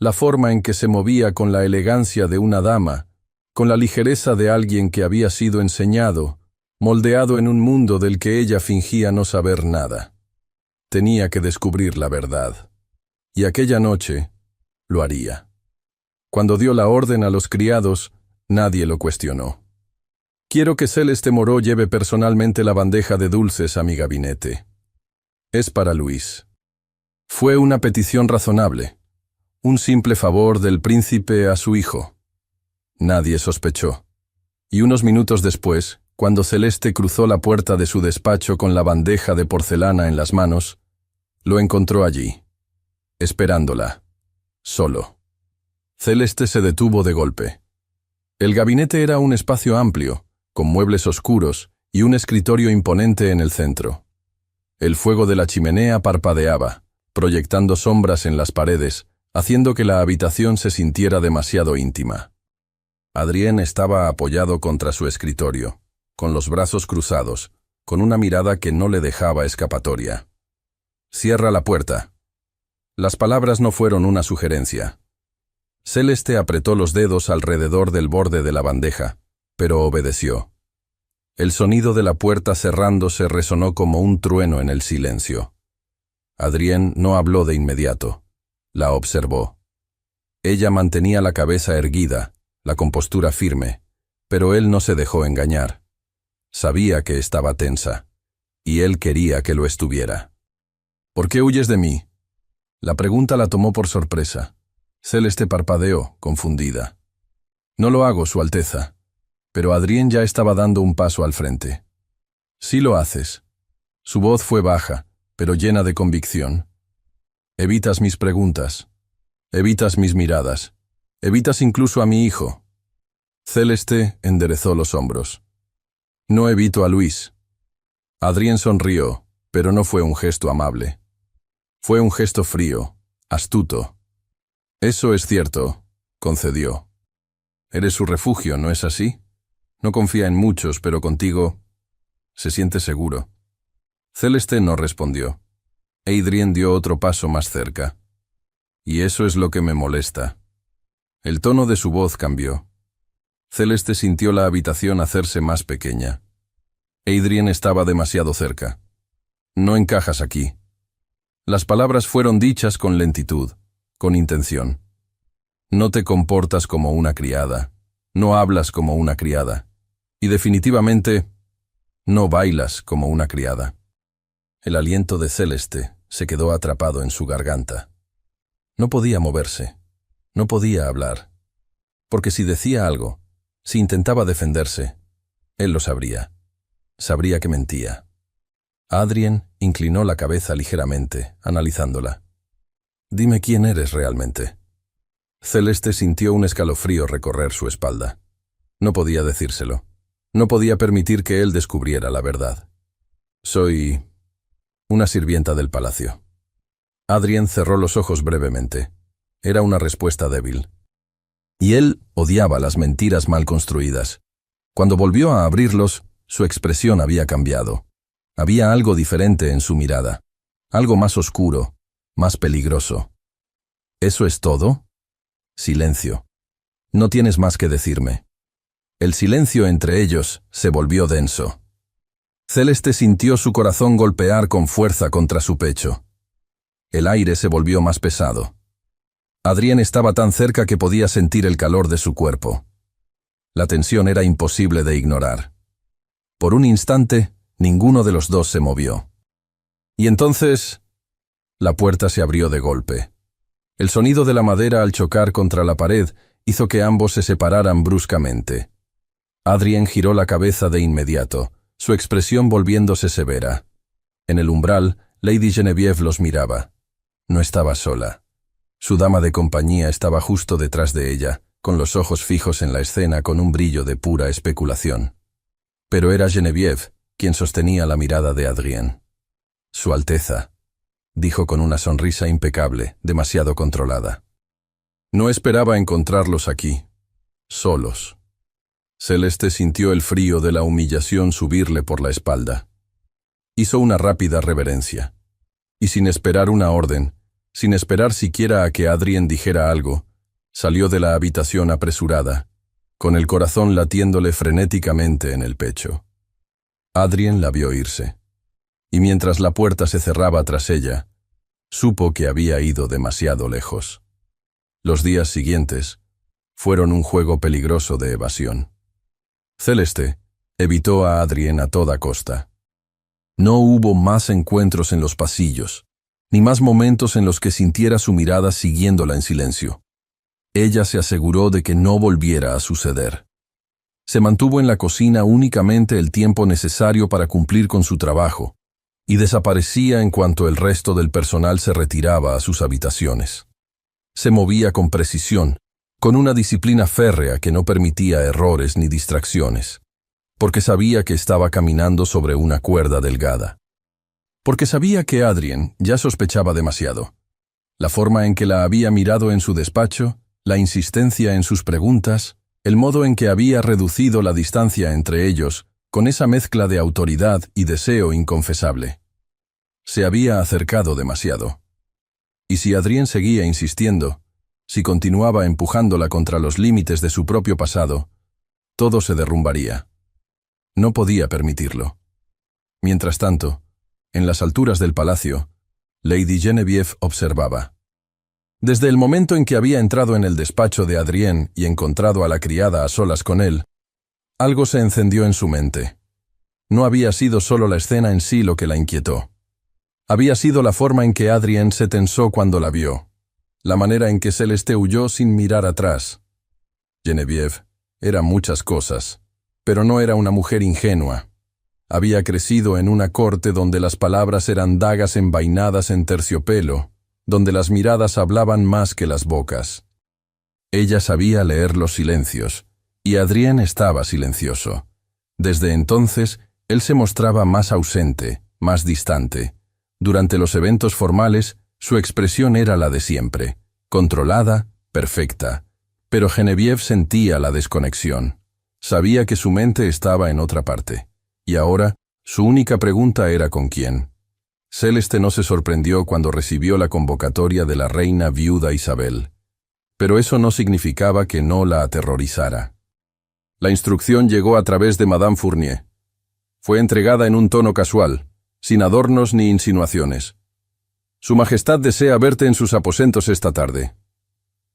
la forma en que se movía con la elegancia de una dama, con la ligereza de alguien que había sido enseñado, moldeado en un mundo del que ella fingía no saber nada. Tenía que descubrir la verdad. Y aquella noche lo haría. Cuando dio la orden a los criados, nadie lo cuestionó. Quiero que Celeste Moreau lleve personalmente la bandeja de dulces a mi gabinete. Es para Luis. Fue una petición razonable, un simple favor del príncipe a su hijo. Nadie sospechó. Y unos minutos después, cuando Celeste cruzó la puerta de su despacho con la bandeja de porcelana en las manos, lo encontró allí, esperándola, solo. Celeste se detuvo de golpe. El gabinete era un espacio amplio, con muebles oscuros y un escritorio imponente en el centro. El fuego de la chimenea parpadeaba, proyectando sombras en las paredes, haciendo que la habitación se sintiera demasiado íntima. Adrien estaba apoyado contra su escritorio, con los brazos cruzados, con una mirada que no le dejaba escapatoria. «Cierra la puerta». Las palabras no fueron una sugerencia. Celeste apretó los dedos alrededor del borde de la bandeja, pero obedeció. El sonido de la puerta cerrándose resonó como un trueno en el silencio. Adrien no habló de inmediato. La observó. Ella mantenía la cabeza erguida, la compostura firme, pero él no se dejó engañar. Sabía que estaba tensa, y él quería que lo estuviera. «¿Por qué huyes de mí?» La pregunta la tomó por sorpresa. Celeste parpadeó, confundida. No lo hago, Su Alteza. Pero Adrien ya estaba dando un paso al frente. Sí lo haces. Su voz fue baja, pero llena de convicción. Evitas mis preguntas. Evitas mis miradas. Evitas incluso a mi hijo. Celeste enderezó los hombros. No evito a Luis. Adrien sonrió, pero no fue un gesto amable. Fue un gesto frío, astuto. Eso es cierto, concedió. Eres su refugio, ¿no es así? No confía en muchos, pero contigo se siente seguro. Celeste no respondió. Adrien dio otro paso más cerca. Y eso es lo que me molesta. El tono de su voz cambió. Celeste sintió la habitación hacerse más pequeña. Adrien estaba demasiado cerca. No encajas aquí. Las palabras fueron dichas con lentitud, con intención. No te comportas como una criada. No hablas como una criada. Y definitivamente, no bailas como una criada. El aliento de Celeste se quedó atrapado en su garganta. No podía moverse. No podía hablar. Porque si decía algo, si intentaba defenderse, él lo sabría. Sabría que mentía. Adrien inclinó la cabeza ligeramente, analizándola. Dime quién eres realmente. Celeste sintió un escalofrío recorrer su espalda. No podía decírselo. No podía permitir que él descubriera la verdad. Soy una sirvienta del palacio. Adrien cerró los ojos brevemente. Era una respuesta débil. Y él odiaba las mentiras mal construidas. Cuando volvió a abrirlos, su expresión había cambiado. Había algo diferente en su mirada. Algo más oscuro, más peligroso. ¿Eso es todo? Silencio. No tienes más que decirme. El silencio entre ellos se volvió denso. Celeste sintió su corazón golpear con fuerza contra su pecho. El aire se volvió más pesado. Adrien estaba tan cerca que podía sentir el calor de su cuerpo. La tensión era imposible de ignorar. Por un instante, ninguno de los dos se movió. Y entonces, la puerta se abrió de golpe. El sonido de la madera al chocar contra la pared hizo que ambos se separaran bruscamente. Adrien giró la cabeza de inmediato, su expresión volviéndose severa. En el umbral, Lady Genevieve los miraba. No estaba sola. Su dama de compañía estaba justo detrás de ella, con los ojos fijos en la escena con un brillo de pura especulación. Pero era Genevieve quien sostenía la mirada de Adrien. Su Alteza, dijo con una sonrisa impecable, demasiado controlada. No esperaba encontrarlos aquí, solos. Celeste sintió el frío de la humillación subirle por la espalda. Hizo una rápida reverencia. Y sin esperar una orden, sin esperar siquiera a que Adrien dijera algo, salió de la habitación apresurada, con el corazón latiéndole frenéticamente en el pecho. Adrien la vio irse. Y mientras la puerta se cerraba tras ella, supo que había ido demasiado lejos. Los días siguientes fueron un juego peligroso de evasión. Celeste evitó a Adrien a toda costa. No hubo más encuentros en los pasillos, ni más momentos en los que sintiera su mirada siguiéndola en silencio. Ella se aseguró de que no volviera a suceder. Se mantuvo en la cocina únicamente el tiempo necesario para cumplir con su trabajo, y desaparecía en cuanto el resto del personal se retiraba a sus habitaciones. Se movía con precisión, con una disciplina férrea que no permitía errores ni distracciones, porque sabía que estaba caminando sobre una cuerda delgada. Porque sabía que Adrien ya sospechaba demasiado. La forma en que la había mirado en su despacho, la insistencia en sus preguntas, el modo en que había reducido la distancia entre ellos, con esa mezcla de autoridad y deseo inconfesable. Se había acercado demasiado. Y si Adrien seguía insistiendo, si continuaba empujándola contra los límites de su propio pasado, todo se derrumbaría. No podía permitirlo. Mientras tanto, en las alturas del palacio, Lady Genevieve observaba. Desde el momento en que había entrado en el despacho de Adrien y encontrado a la criada a solas con él, algo se encendió en su mente. No había sido solo la escena en sí lo que la inquietó. Había sido la forma en que Adrien se tensó cuando la vio. la manera en que Celeste huyó sin mirar atrás. Genevieve era muchas cosas, pero no era una mujer ingenua. Había crecido en una corte donde las palabras eran dagas envainadas en terciopelo, donde las miradas hablaban más que las bocas. Ella sabía leer los silencios, y Adrien estaba silencioso. Desde entonces, él se mostraba más ausente, más distante. Durante los eventos formales, su expresión era la de siempre, controlada, perfecta. Pero Genevieve sentía la desconexión. Sabía que su mente estaba en otra parte. Y ahora, su única pregunta era ¿con quién? Celeste no se sorprendió cuando recibió la convocatoria de la reina viuda Isabel. Pero eso no significaba que no la aterrorizara. La instrucción llegó a través de Madame Fournier. Fue entregada en un tono casual, sin adornos ni insinuaciones. Su Majestad desea verte en sus aposentos esta tarde.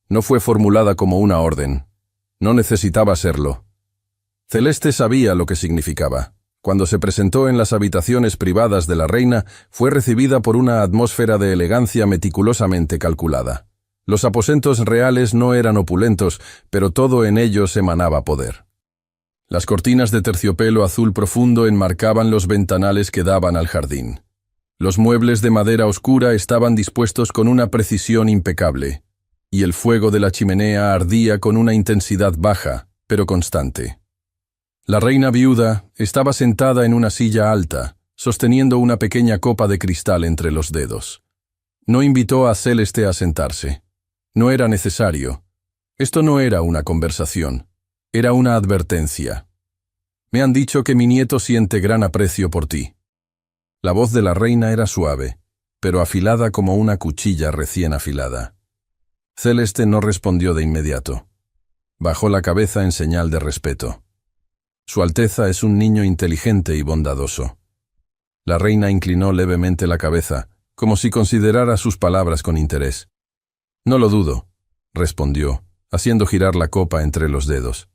No fue formulada como una orden. No necesitaba serlo. Celeste sabía lo que significaba. Cuando se presentó en las habitaciones privadas de la reina, fue recibida por una atmósfera de elegancia meticulosamente calculada. Los aposentos reales no eran opulentos, pero todo en ellos emanaba poder. Las cortinas de terciopelo azul profundo enmarcaban los ventanales que daban al jardín. Los muebles de madera oscura estaban dispuestos con una precisión impecable, y el fuego de la chimenea ardía con una intensidad baja, pero constante. La reina viuda estaba sentada en una silla alta, sosteniendo una pequeña copa de cristal entre los dedos. No invitó a Celeste a sentarse. No era necesario. Esto no era una conversación. Era una advertencia. Me han dicho que mi nieto siente gran aprecio por ti. La voz de la reina era suave, pero afilada como una cuchilla recién afilada. Celeste no respondió de inmediato. Bajó la cabeza en señal de respeto. Su Alteza es un niño inteligente y bondadoso. La reina inclinó levemente la cabeza, como si considerara sus palabras con interés. No lo dudo, respondió, haciendo girar la copa entre los dedos.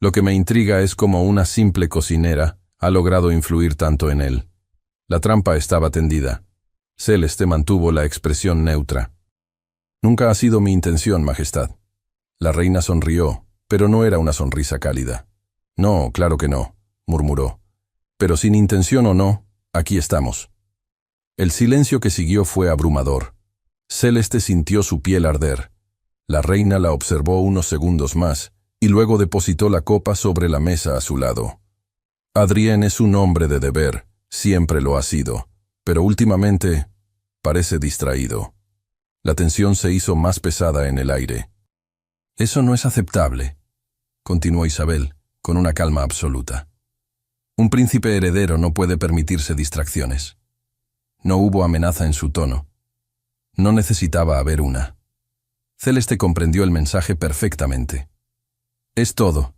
Lo que me intriga es cómo una simple cocinera ha logrado influir tanto en él. La trampa estaba tendida. Celeste mantuvo la expresión neutra. Nunca ha sido mi intención, Majestad. La reina sonrió, pero no era una sonrisa cálida. No, claro que no, murmuró. Pero sin intención o no, aquí estamos. El silencio que siguió fue abrumador. Celeste sintió su piel arder. La reina la observó unos segundos más, y luego depositó la copa sobre la mesa a su lado. Adrien es un hombre de deber, siempre lo ha sido, pero últimamente parece distraído. La tensión se hizo más pesada en el aire. Eso no es aceptable, continuó Isabel, con una calma absoluta. Un príncipe heredero no puede permitirse distracciones. No hubo amenaza en su tono. No necesitaba haber una. Celeste comprendió el mensaje perfectamente. «Es todo»,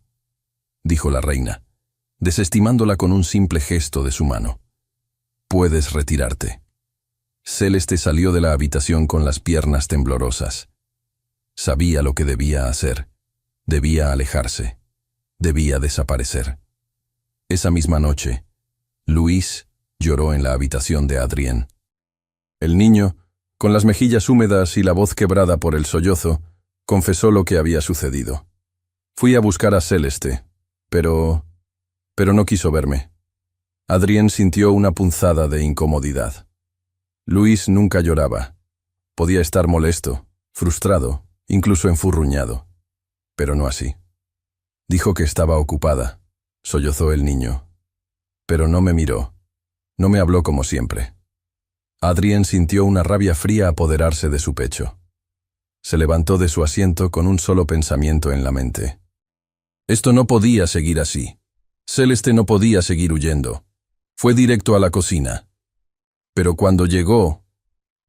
dijo la reina, desestimándola con un simple gesto de su mano. «Puedes retirarte». Celeste salió de la habitación con las piernas temblorosas. Sabía lo que debía hacer. Debía alejarse. Debía desaparecer. Esa misma noche, Luis lloró en la habitación de Adrien. El niño, con las mejillas húmedas y la voz quebrada por el sollozo, confesó lo que había sucedido. Fui a buscar a Celeste, pero no quiso verme. Adrien sintió una punzada de incomodidad. Luis nunca lloraba. Podía estar molesto, frustrado, incluso enfurruñado. Pero no así. Dijo que estaba ocupada, sollozó el niño. Pero no me miró. No me habló como siempre. Adrien sintió una rabia fría apoderarse de su pecho. Se levantó de su asiento con un solo pensamiento en la mente. Esto no podía seguir así. Celeste no podía seguir huyendo. Fue directo a la cocina. Pero cuando llegó,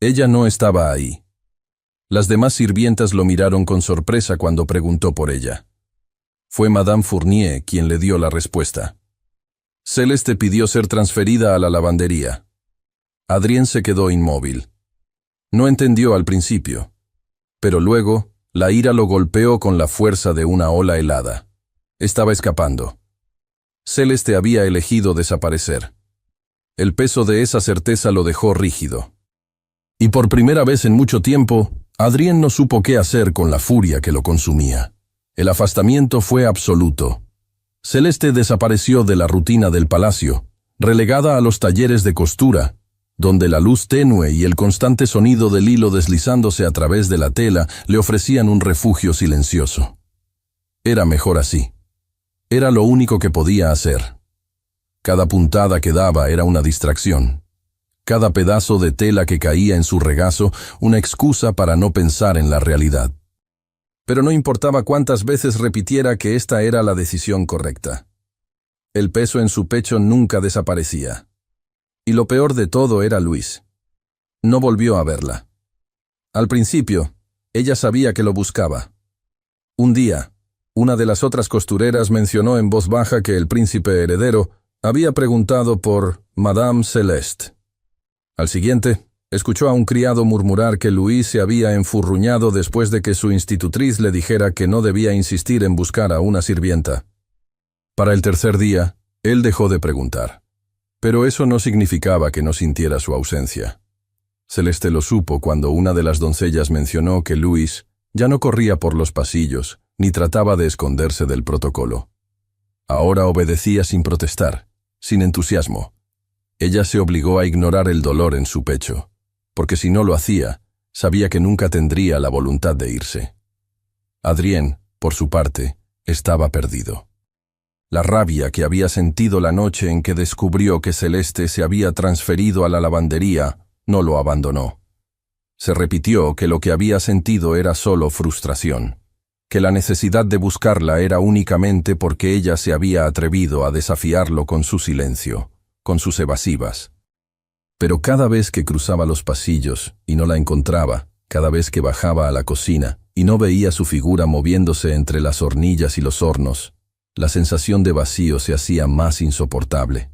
ella no estaba ahí. Las demás sirvientas lo miraron con sorpresa cuando preguntó por ella. Fue Madame Fournier quien le dio la respuesta. Celeste pidió ser transferida a la lavandería. Adrien se quedó inmóvil. No entendió al principio, pero luego la ira lo golpeó con la fuerza de una ola helada. Estaba escapando. Celeste había elegido desaparecer. El peso de esa certeza lo dejó rígido. Y por primera vez en mucho tiempo, Adrien no supo qué hacer con la furia que lo consumía. El afastamiento fue absoluto. Celeste desapareció de la rutina del palacio, relegada a los talleres de costura, donde la luz tenue y el constante sonido del hilo deslizándose a través de la tela le ofrecían un refugio silencioso. Era mejor así. Era lo único que podía hacer. Cada puntada que daba era una distracción. Cada pedazo de tela que caía en su regazo, una excusa para no pensar en la realidad. Pero no importaba cuántas veces repitiera que esta era la decisión correcta. El peso en su pecho nunca desaparecía. Y lo peor de todo era Luis. No volvió a verla. Al principio, ella sabía que lo buscaba. Un día, una de las otras costureras mencionó en voz baja que el príncipe heredero había preguntado por Madame Celeste. Al siguiente, escuchó a un criado murmurar que Luis se había enfurruñado después de que su institutriz le dijera que no debía insistir en buscar a una sirvienta. Para el tercer día, él dejó de preguntar. Pero eso no significaba que no sintiera su ausencia. Celeste lo supo cuando una de las doncellas mencionó que Luis ya no corría por los pasillos, ni trataba de esconderse del protocolo. Ahora obedecía sin protestar, sin entusiasmo. Ella se obligó a ignorar el dolor en su pecho, porque si no lo hacía, sabía que nunca tendría la voluntad de irse. Adrien, por su parte, estaba perdido. La rabia que había sentido la noche en que descubrió que Celeste se había transferido a la lavandería no lo abandonó. Se repitió que lo que había sentido era solo frustración, que la necesidad de buscarla era únicamente porque ella se había atrevido a desafiarlo con su silencio, con sus evasivas. Pero cada vez que cruzaba los pasillos y no la encontraba, cada vez que bajaba a la cocina y no veía su figura moviéndose entre las hornillas y los hornos, la sensación de vacío se hacía más insoportable.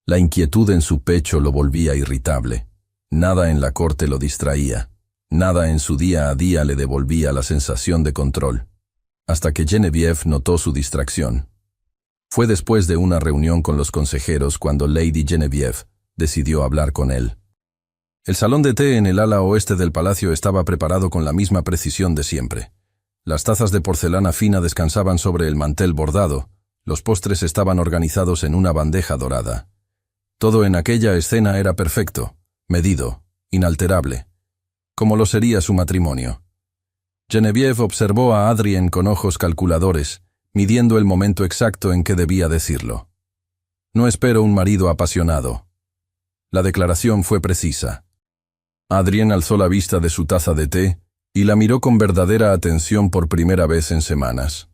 La inquietud en su pecho lo volvía irritable. Nada en la corte lo distraía. Nada en su día a día le devolvía la sensación de control. Hasta que Genevieve notó su distracción. Fue después de una reunión con los consejeros cuando Lady Genevieve decidió hablar con él. El salón de té en el ala oeste del palacio estaba preparado con la misma precisión de siempre. Las tazas de porcelana fina descansaban sobre el mantel bordado, los postres estaban organizados en una bandeja dorada. Todo en aquella escena era perfecto, medido, inalterable, como lo sería su matrimonio. Genevieve observó a Adrien con ojos calculadores, midiendo el momento exacto en que debía decirlo. No espero un marido apasionado. La declaración fue precisa. Adrien alzó la vista de su taza de té y la miró con verdadera atención por primera vez en semanas.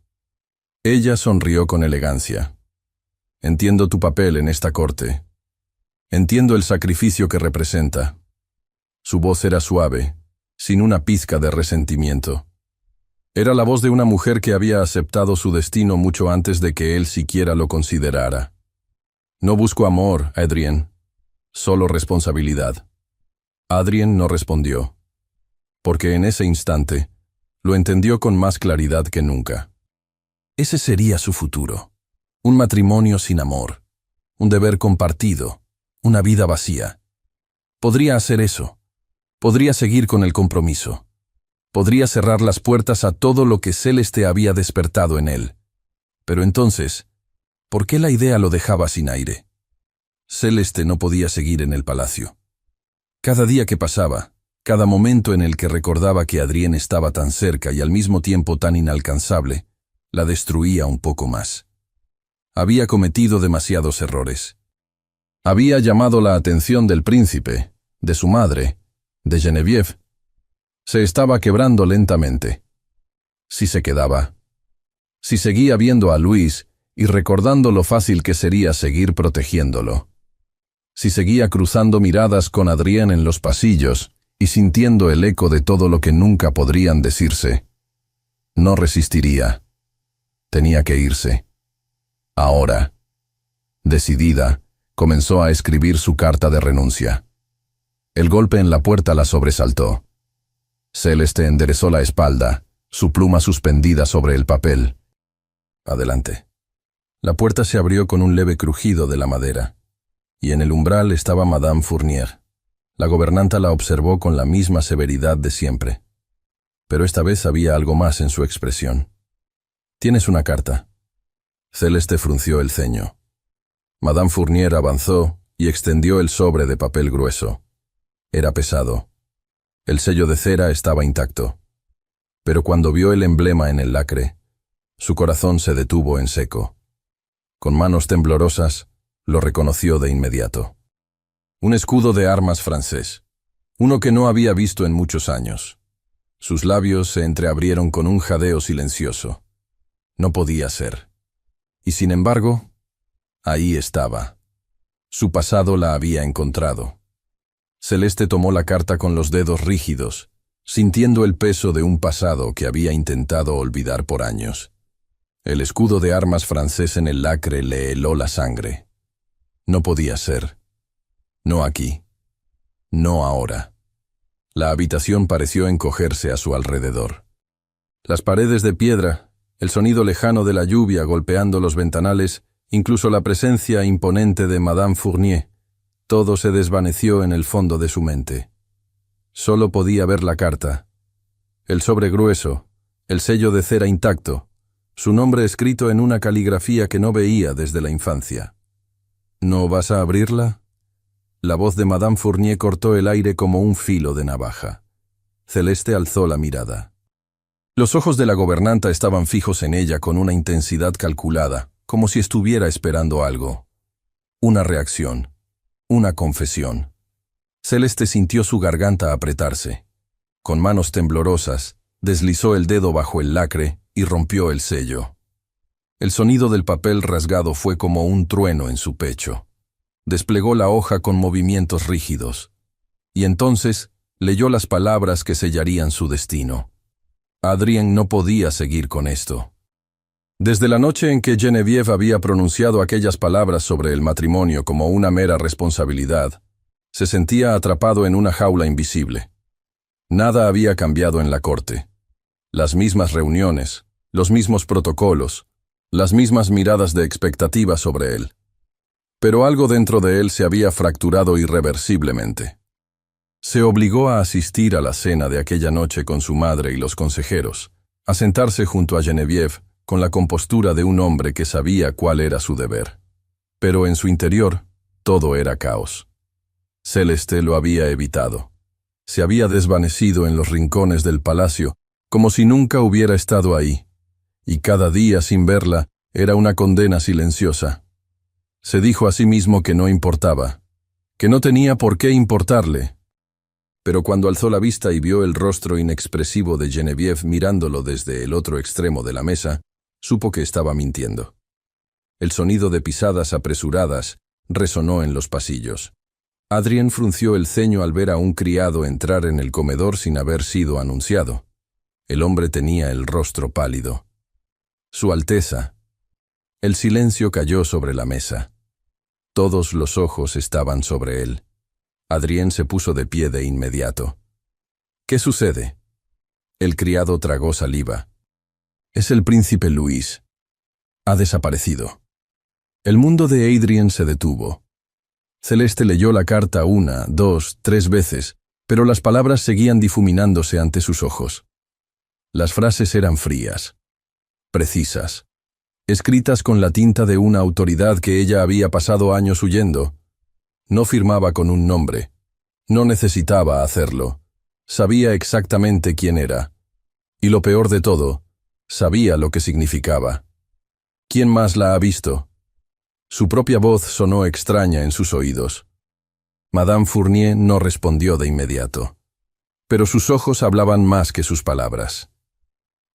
Ella sonrió con elegancia. Entiendo tu papel en esta corte. Entiendo el sacrificio que representa. Su voz era suave, sin una pizca de resentimiento. Era la voz de una mujer que había aceptado su destino mucho antes de que él siquiera lo considerara. No busco amor, Adrien, solo responsabilidad. Adrien no respondió, porque en ese instante lo entendió con más claridad que nunca. Ese sería su futuro, un matrimonio sin amor, un deber compartido, una vida vacía. Podría hacer eso, podría seguir con el compromiso. Podría cerrar las puertas a todo lo que Celeste había despertado en él. Pero entonces, ¿por qué la idea lo dejaba sin aire? Celeste no podía seguir en el palacio. Cada día que pasaba, cada momento en el que recordaba que Adrien estaba tan cerca y al mismo tiempo tan inalcanzable, la destruía un poco más. Había cometido demasiados errores. Había llamado la atención del príncipe, de su madre, de Genevieve. Se estaba quebrando lentamente. Si se quedaba. Si seguía viendo a Luis y recordando lo fácil que sería seguir protegiéndolo. Si seguía cruzando miradas con Adrien en los pasillos y sintiendo el eco de todo lo que nunca podrían decirse. No resistiría. Tenía que irse. Ahora. Decidida, comenzó a escribir su carta de renuncia. El golpe en la puerta la sobresaltó. Celeste enderezó la espalda, su pluma suspendida sobre el papel. Adelante. La puerta se abrió con un leve crujido de la madera, y en el umbral estaba Madame Fournier. La gobernanta la observó con la misma severidad de siempre. pero esta vez había algo más en su expresión. «¿Tienes una carta?» Celeste frunció el ceño. Madame Fournier avanzó y extendió el sobre de papel grueso. Era pesado. El sello de cera estaba intacto. Pero cuando vio el emblema en el lacre, su corazón se detuvo en seco. Con manos temblorosas, lo reconoció de inmediato. Un escudo de armas francés, uno que no había visto en muchos años. Sus labios se entreabrieron con un jadeo silencioso. No podía ser. Y sin embargo, ahí estaba. Su pasado la había encontrado. Celeste tomó la carta con los dedos rígidos, sintiendo el peso de un pasado que había intentado olvidar por años. El escudo de armas francés en el lacre le heló la sangre. No podía ser. No aquí. No ahora. La habitación pareció encogerse a su alrededor. Las paredes de piedra, el sonido lejano de la lluvia golpeando los ventanales, incluso la presencia imponente de Madame Fournier, todo se desvaneció en el fondo de su mente. Solo podía ver la carta, el sobre grueso, el sello de cera intacto, su nombre escrito en una caligrafía que no veía desde la infancia. «¿No vas a abrirla?» La voz de Madame Fournier cortó el aire como un filo de navaja. Celeste alzó la mirada. Los ojos de la gobernanta estaban fijos en ella con una intensidad calculada, como si estuviera esperando algo. Una reacción. Una confesión. Celeste sintió su garganta apretarse. Con manos temblorosas, deslizó el dedo bajo el lacre y rompió el sello. El sonido del papel rasgado fue como un trueno en su pecho. Desplegó la hoja con movimientos rígidos. Y entonces leyó las palabras que sellarían su destino. Adrien no podía seguir con esto. Desde la noche en que Geneviève había pronunciado aquellas palabras sobre el matrimonio como una mera responsabilidad, se sentía atrapado en una jaula invisible. Nada había cambiado en la corte. Las mismas reuniones, los mismos protocolos, las mismas miradas de expectativa sobre él. Pero algo dentro de él se había fracturado irreversiblemente. Se obligó a asistir a la cena de aquella noche con su madre y los consejeros, a sentarse junto a Geneviève con la compostura de un hombre que sabía cuál era su deber. Pero en su interior, todo era caos. Celeste lo había evitado. Se había desvanecido en los rincones del palacio, como si nunca hubiera estado ahí, y cada día sin verla era una condena silenciosa. Se dijo a sí mismo que no importaba, que no tenía por qué importarle. Pero cuando alzó la vista y vio el rostro inexpresivo de Geneviève mirándolo desde el otro extremo de la mesa, supo que estaba mintiendo. El sonido de pisadas apresuradas resonó en los pasillos. Adrien frunció el ceño al ver a un criado entrar en el comedor sin haber sido anunciado. El hombre tenía el rostro pálido. Su Alteza. El silencio cayó sobre la mesa. Todos los ojos estaban sobre él. Adrien se puso de pie de inmediato. «¿Qué sucede?» El criado tragó saliva. «Es el príncipe Luis. Ha desaparecido». El mundo de Adrien se detuvo. Celeste leyó la carta 1, 2, 3 veces, pero las palabras seguían difuminándose ante sus ojos. Las frases eran frías, precisas, escritas con la tinta de una autoridad que ella había pasado años huyendo. No firmaba con un nombre. No necesitaba hacerlo. Sabía exactamente quién era. Y lo peor de todo, sabía lo que significaba. ¿Quién más la ha visto? Su propia voz sonó extraña en sus oídos. Madame Fournier no respondió de inmediato. Pero sus ojos hablaban más que sus palabras.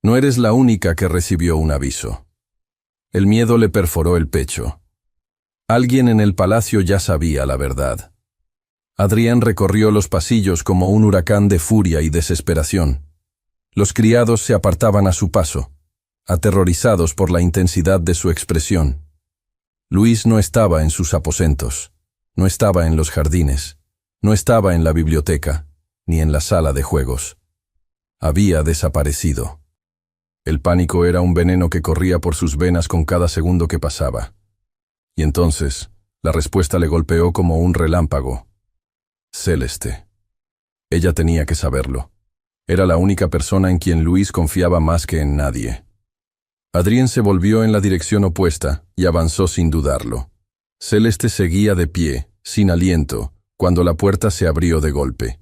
No eres la única que recibió un aviso. El miedo le perforó el pecho. Alguien en el palacio ya sabía la verdad. Adrien recorrió los pasillos como un huracán de furia y desesperación. Los criados se apartaban a su paso, aterrorizados por la intensidad de su expresión. Luis no estaba en sus aposentos, no estaba en los jardines, no estaba en la biblioteca, ni en la sala de juegos. Había desaparecido. El pánico era un veneno que corría por sus venas con cada segundo que pasaba. Y entonces, la respuesta le golpeó como un relámpago. Celeste. Ella tenía que saberlo. Era la única persona en quien Luis confiaba más que en nadie. Adrien se volvió en la dirección opuesta y avanzó sin dudarlo. Celeste seguía de pie, sin aliento, cuando la puerta se abrió de golpe.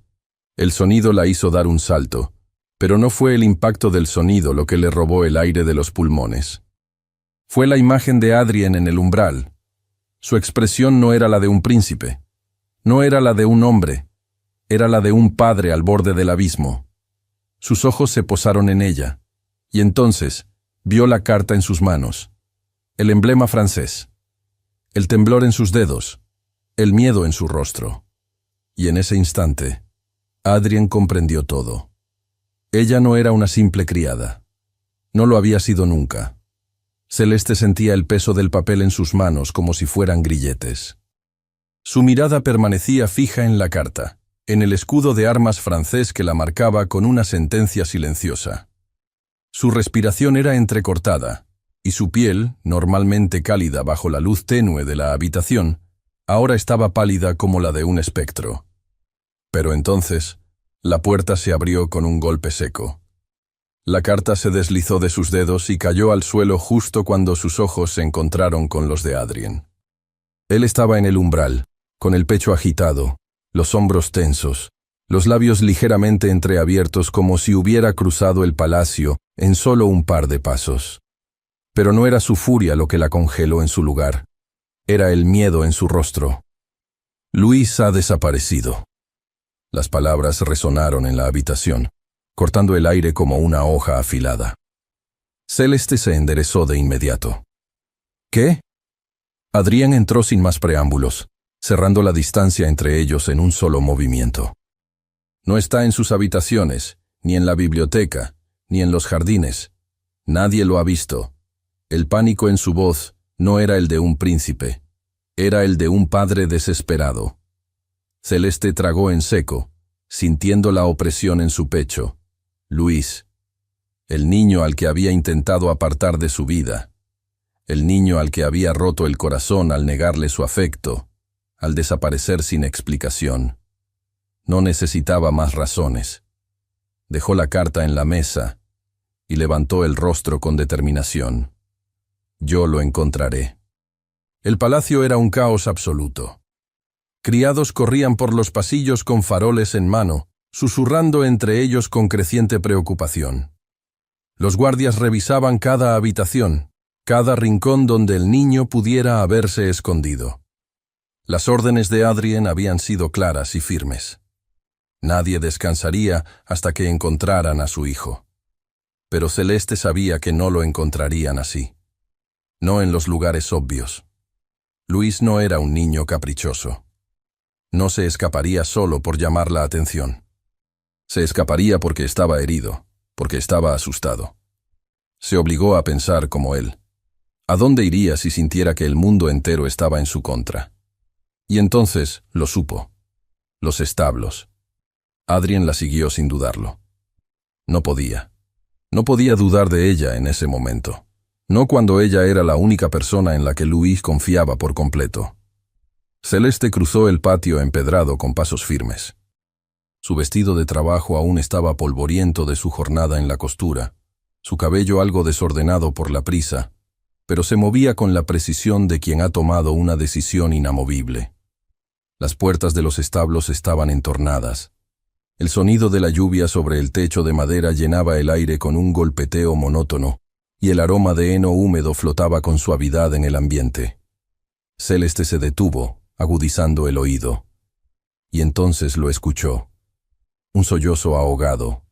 El sonido la hizo dar un salto, pero no fue el impacto del sonido lo que le robó el aire de los pulmones. Fue la imagen de Adrien en el umbral. Su expresión no era la de un príncipe, no era la de un hombre, era la de un padre al borde del abismo. Sus ojos se posaron en ella, y entonces vio la carta en sus manos, el emblema francés, el temblor en sus dedos, el miedo en su rostro. Y en ese instante, Adrien comprendió todo. Ella no era una simple criada. No lo había sido nunca. Celeste sentía el peso del papel en sus manos como si fueran grilletes. Su mirada permanecía fija en la carta, en el escudo de armas francés que la marcaba con una sentencia silenciosa. Su respiración era entrecortada, y su piel, normalmente cálida bajo la luz tenue de la habitación, ahora estaba pálida como la de un espectro. Pero entonces, la puerta se abrió con un golpe seco. La carta se deslizó de sus dedos y cayó al suelo justo cuando sus ojos se encontraron con los de Adrien. Él estaba en el umbral, con el pecho agitado, los hombros tensos, los labios ligeramente entreabiertos como si hubiera cruzado el palacio en solo un par de pasos. Pero no era su furia lo que la congeló en su lugar. Era el miedo en su rostro. Luis ha desaparecido. Las palabras resonaron en la habitación, cortando el aire como una hoja afilada. Celeste se enderezó de inmediato. ¿Qué? Adrien entró sin más preámbulos, cerrando la distancia entre ellos en un solo movimiento. No está en sus habitaciones, ni en la biblioteca, ni en los jardines. Nadie lo ha visto. El pánico en su voz no era el de un príncipe, era el de un padre desesperado. Celeste tragó en seco, sintiendo la opresión en su pecho. Luis, el niño al que había intentado apartar de su vida, el niño al que había roto el corazón al negarle su afecto, al desaparecer sin explicación. No necesitaba más razones. Dejó la carta en la mesa y levantó el rostro con determinación. Yo lo encontraré. El palacio era un caos absoluto. Criados corrían por los pasillos con faroles en mano, susurrando entre ellos con creciente preocupación. Los guardias revisaban cada habitación, cada rincón donde el niño pudiera haberse escondido. Las órdenes de Adrien habían sido claras y firmes. Nadie descansaría hasta que encontraran a su hijo. Pero Celeste sabía que no lo encontrarían así. No en los lugares obvios. Luis no era un niño caprichoso. No se escaparía solo por llamar la atención. Se escaparía porque estaba herido, porque estaba asustado. Se obligó a pensar como él. ¿A dónde iría si sintiera que el mundo entero estaba en su contra? Y entonces lo supo. Los establos. Adrien la siguió sin dudarlo. No podía. No podía dudar de ella en ese momento. No cuando ella era la única persona en la que Luis confiaba por completo. Celeste cruzó el patio empedrado con pasos firmes. Su vestido de trabajo aún estaba polvoriento de su jornada en la costura, su cabello algo desordenado por la prisa, pero se movía con la precisión de quien ha tomado una decisión inamovible. Las puertas de los establos estaban entornadas. El sonido de la lluvia sobre el techo de madera llenaba el aire con un golpeteo monótono, y el aroma de heno húmedo flotaba con suavidad en el ambiente. Celeste se detuvo, agudizando el oído. Y entonces lo escuchó. Un sollozo ahogado,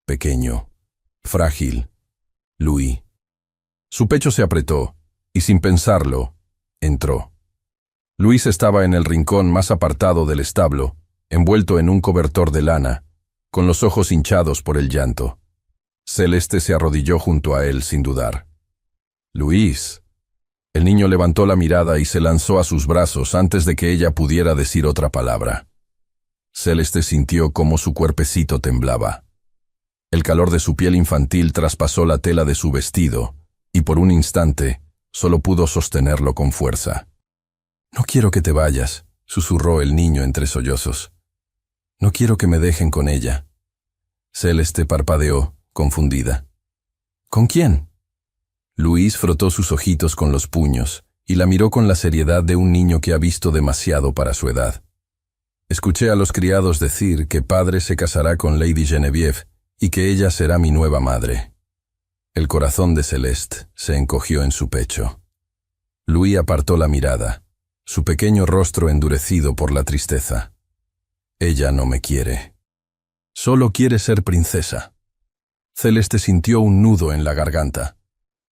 pequeño, frágil. Luis. Su pecho se apretó, y sin pensarlo, entró. Luis estaba en el rincón más apartado del establo, envuelto en un cobertor de lana, con los ojos hinchados por el llanto. Celeste se arrodilló junto a él sin dudar. «Luis». El niño levantó la mirada y se lanzó a sus brazos antes de que ella pudiera decir otra palabra. Celeste sintió cómo su cuerpecito temblaba. El calor de su piel infantil traspasó la tela de su vestido, y por un instante solo pudo sostenerlo con fuerza. «No quiero que te vayas», susurró el niño entre sollozos. «No quiero que me dejen con ella». Celeste parpadeó, confundida. ¿Con quién? Luis frotó sus ojitos con los puños y la miró con la seriedad de un niño que ha visto demasiado para su edad. Escuché a los criados decir que padre se casará con Lady Genevieve y que ella será mi nueva madre. El corazón de Celeste se encogió en su pecho. Louis apartó la mirada, su pequeño rostro endurecido por la tristeza. Ella no me quiere. Solo quiere ser princesa. Celeste sintió un nudo en la garganta.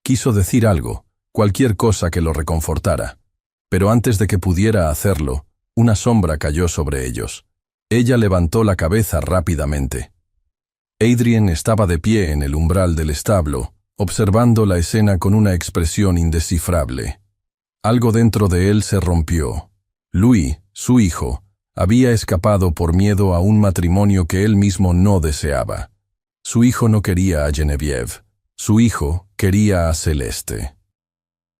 Quiso decir algo, cualquier cosa que lo reconfortara, pero antes de que pudiera hacerlo, una sombra cayó sobre ellos. Ella levantó la cabeza rápidamente. Adrien estaba de pie en el umbral del establo, observando la escena con una expresión indescifrable. Algo dentro de él se rompió. Louis, su hijo, había escapado por miedo a un matrimonio que él mismo no deseaba. Su hijo no quería a Genevieve. Su hijo quería a Celeste.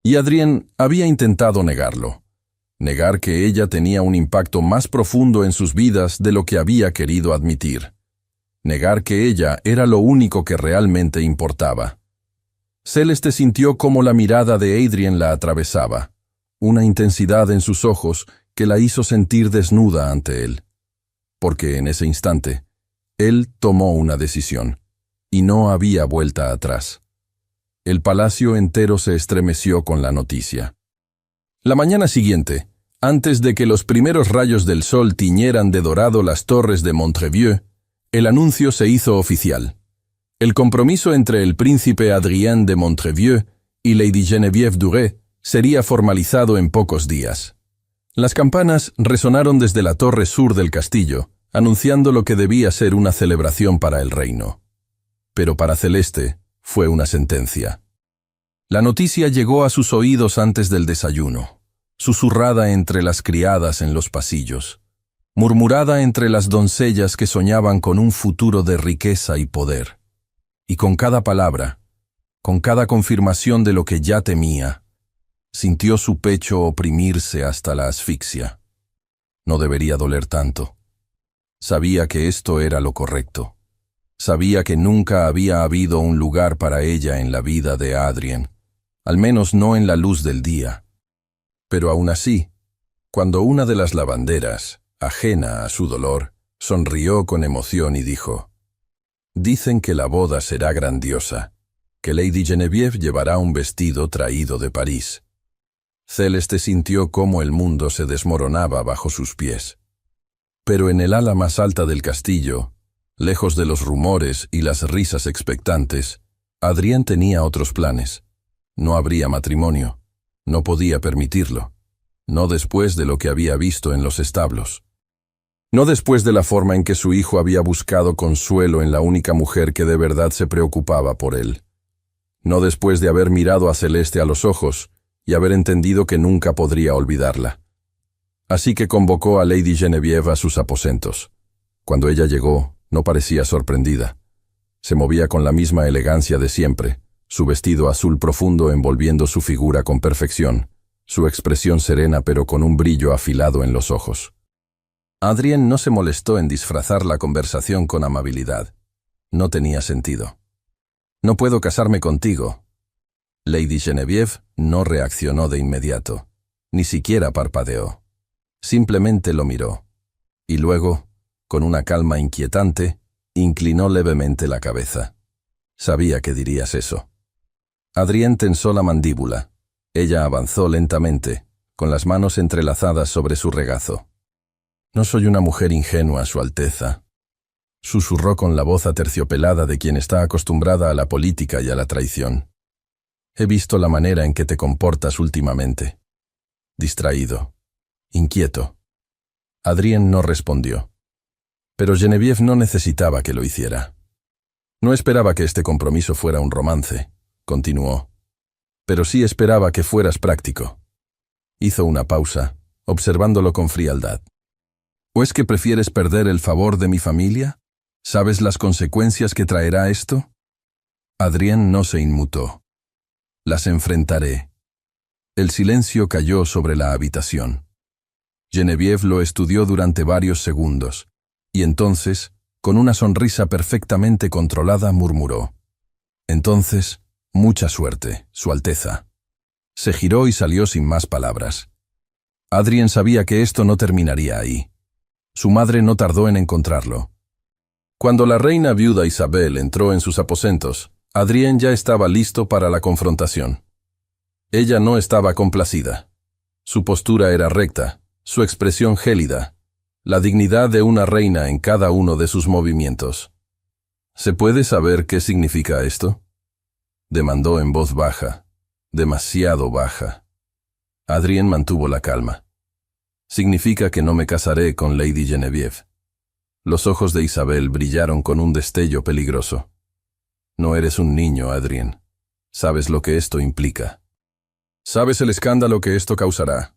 Y Adrien había intentado negarlo. Negar que ella tenía un impacto más profundo en sus vidas de lo que había querido admitir. Negar que ella era lo único que realmente importaba. Celeste sintió cómo la mirada de Adrien la atravesaba, una intensidad en sus ojos que la hizo sentir desnuda ante él. Porque en ese instante, él tomó una decisión, y no había vuelta atrás. El palacio entero se estremeció con la noticia. La mañana siguiente, antes de que los primeros rayos del sol tiñeran de dorado las torres de Montreuil, el anuncio se hizo oficial. El compromiso entre el príncipe Adrien de Montreuil y Lady Genevieve d'Urey sería formalizado en pocos días. Las campanas resonaron desde la torre sur del castillo, anunciando lo que debía ser una celebración para el reino. Pero para Celeste fue una sentencia. La noticia llegó a sus oídos antes del desayuno, susurrada entre las criadas en los pasillos, murmurada entre las doncellas que soñaban con un futuro de riqueza y poder. Y con cada palabra, con cada confirmación de lo que ya temía, sintió su pecho oprimirse hasta la asfixia. No debería doler tanto. Sabía que esto era lo correcto. Sabía que nunca había habido un lugar para ella en la vida de Adrien, al menos no en la luz del día. Pero aún así, cuando una de las lavanderas, ajena a su dolor, sonrió con emoción y dijo: «Dicen que la boda será grandiosa, que Lady Genevieve llevará un vestido traído de París». Celeste sintió cómo el mundo se desmoronaba bajo sus pies. Pero en el ala más alta del castillo, lejos de los rumores y las risas expectantes, Adrien tenía otros planes. No habría matrimonio. No podía permitirlo. No después de lo que había visto en los establos. No después de la forma en que su hijo había buscado consuelo en la única mujer que de verdad se preocupaba por él. No después de haber mirado a Celeste a los ojos y haber entendido que nunca podría olvidarla. Así que convocó a Lady Genevieve a sus aposentos. Cuando ella llegó, no parecía sorprendida. Se movía con la misma elegancia de siempre, su vestido azul profundo envolviendo su figura con perfección, su expresión serena pero con un brillo afilado en los ojos. Adrien no se molestó en disfrazar la conversación con amabilidad. No tenía sentido. «No puedo casarme contigo». Lady Genevieve no reaccionó de inmediato, ni siquiera parpadeó. Simplemente lo miró. Y luego, con una calma inquietante, inclinó levemente la cabeza. Sabía que dirías eso. Adrien tensó la mandíbula. Ella avanzó lentamente, con las manos entrelazadas sobre su regazo. «No soy una mujer ingenua, Su Alteza», susurró con la voz aterciopelada de quien está acostumbrada a la política y a la traición. «He visto la manera en que te comportas últimamente. Distraído, inquieto». Adrien no respondió. Pero Genevieve no necesitaba que lo hiciera. «No esperaba que este compromiso fuera un romance», continuó. «Pero sí esperaba que fueras práctico». Hizo una pausa, observándolo con frialdad. «¿O es que prefieres perder el favor de mi familia? ¿Sabes las consecuencias que traerá esto?» Adrien no se inmutó. «Las enfrentaré». El silencio cayó sobre la habitación. Genevieve lo estudió durante varios segundos, y entonces, con una sonrisa perfectamente controlada, murmuró: «Entonces, mucha suerte, Su Alteza». Se giró y salió sin más palabras. Adrien sabía que esto no terminaría ahí. Su madre no tardó en encontrarlo. Cuando la reina viuda Isabel entró en sus aposentos, Adrien ya estaba listo para la confrontación. Ella no estaba complacida. Su postura era recta, su expresión gélida, la dignidad de una reina en cada uno de sus movimientos. «¿Se puede saber qué significa esto?», demandó en voz baja, demasiado baja. Adrien mantuvo la calma. «Significa que no me casaré con Lady Genevieve». Los ojos de Isabel brillaron con un destello peligroso. «No eres un niño, Adrien. Sabes lo que esto implica. Sabes el escándalo que esto causará».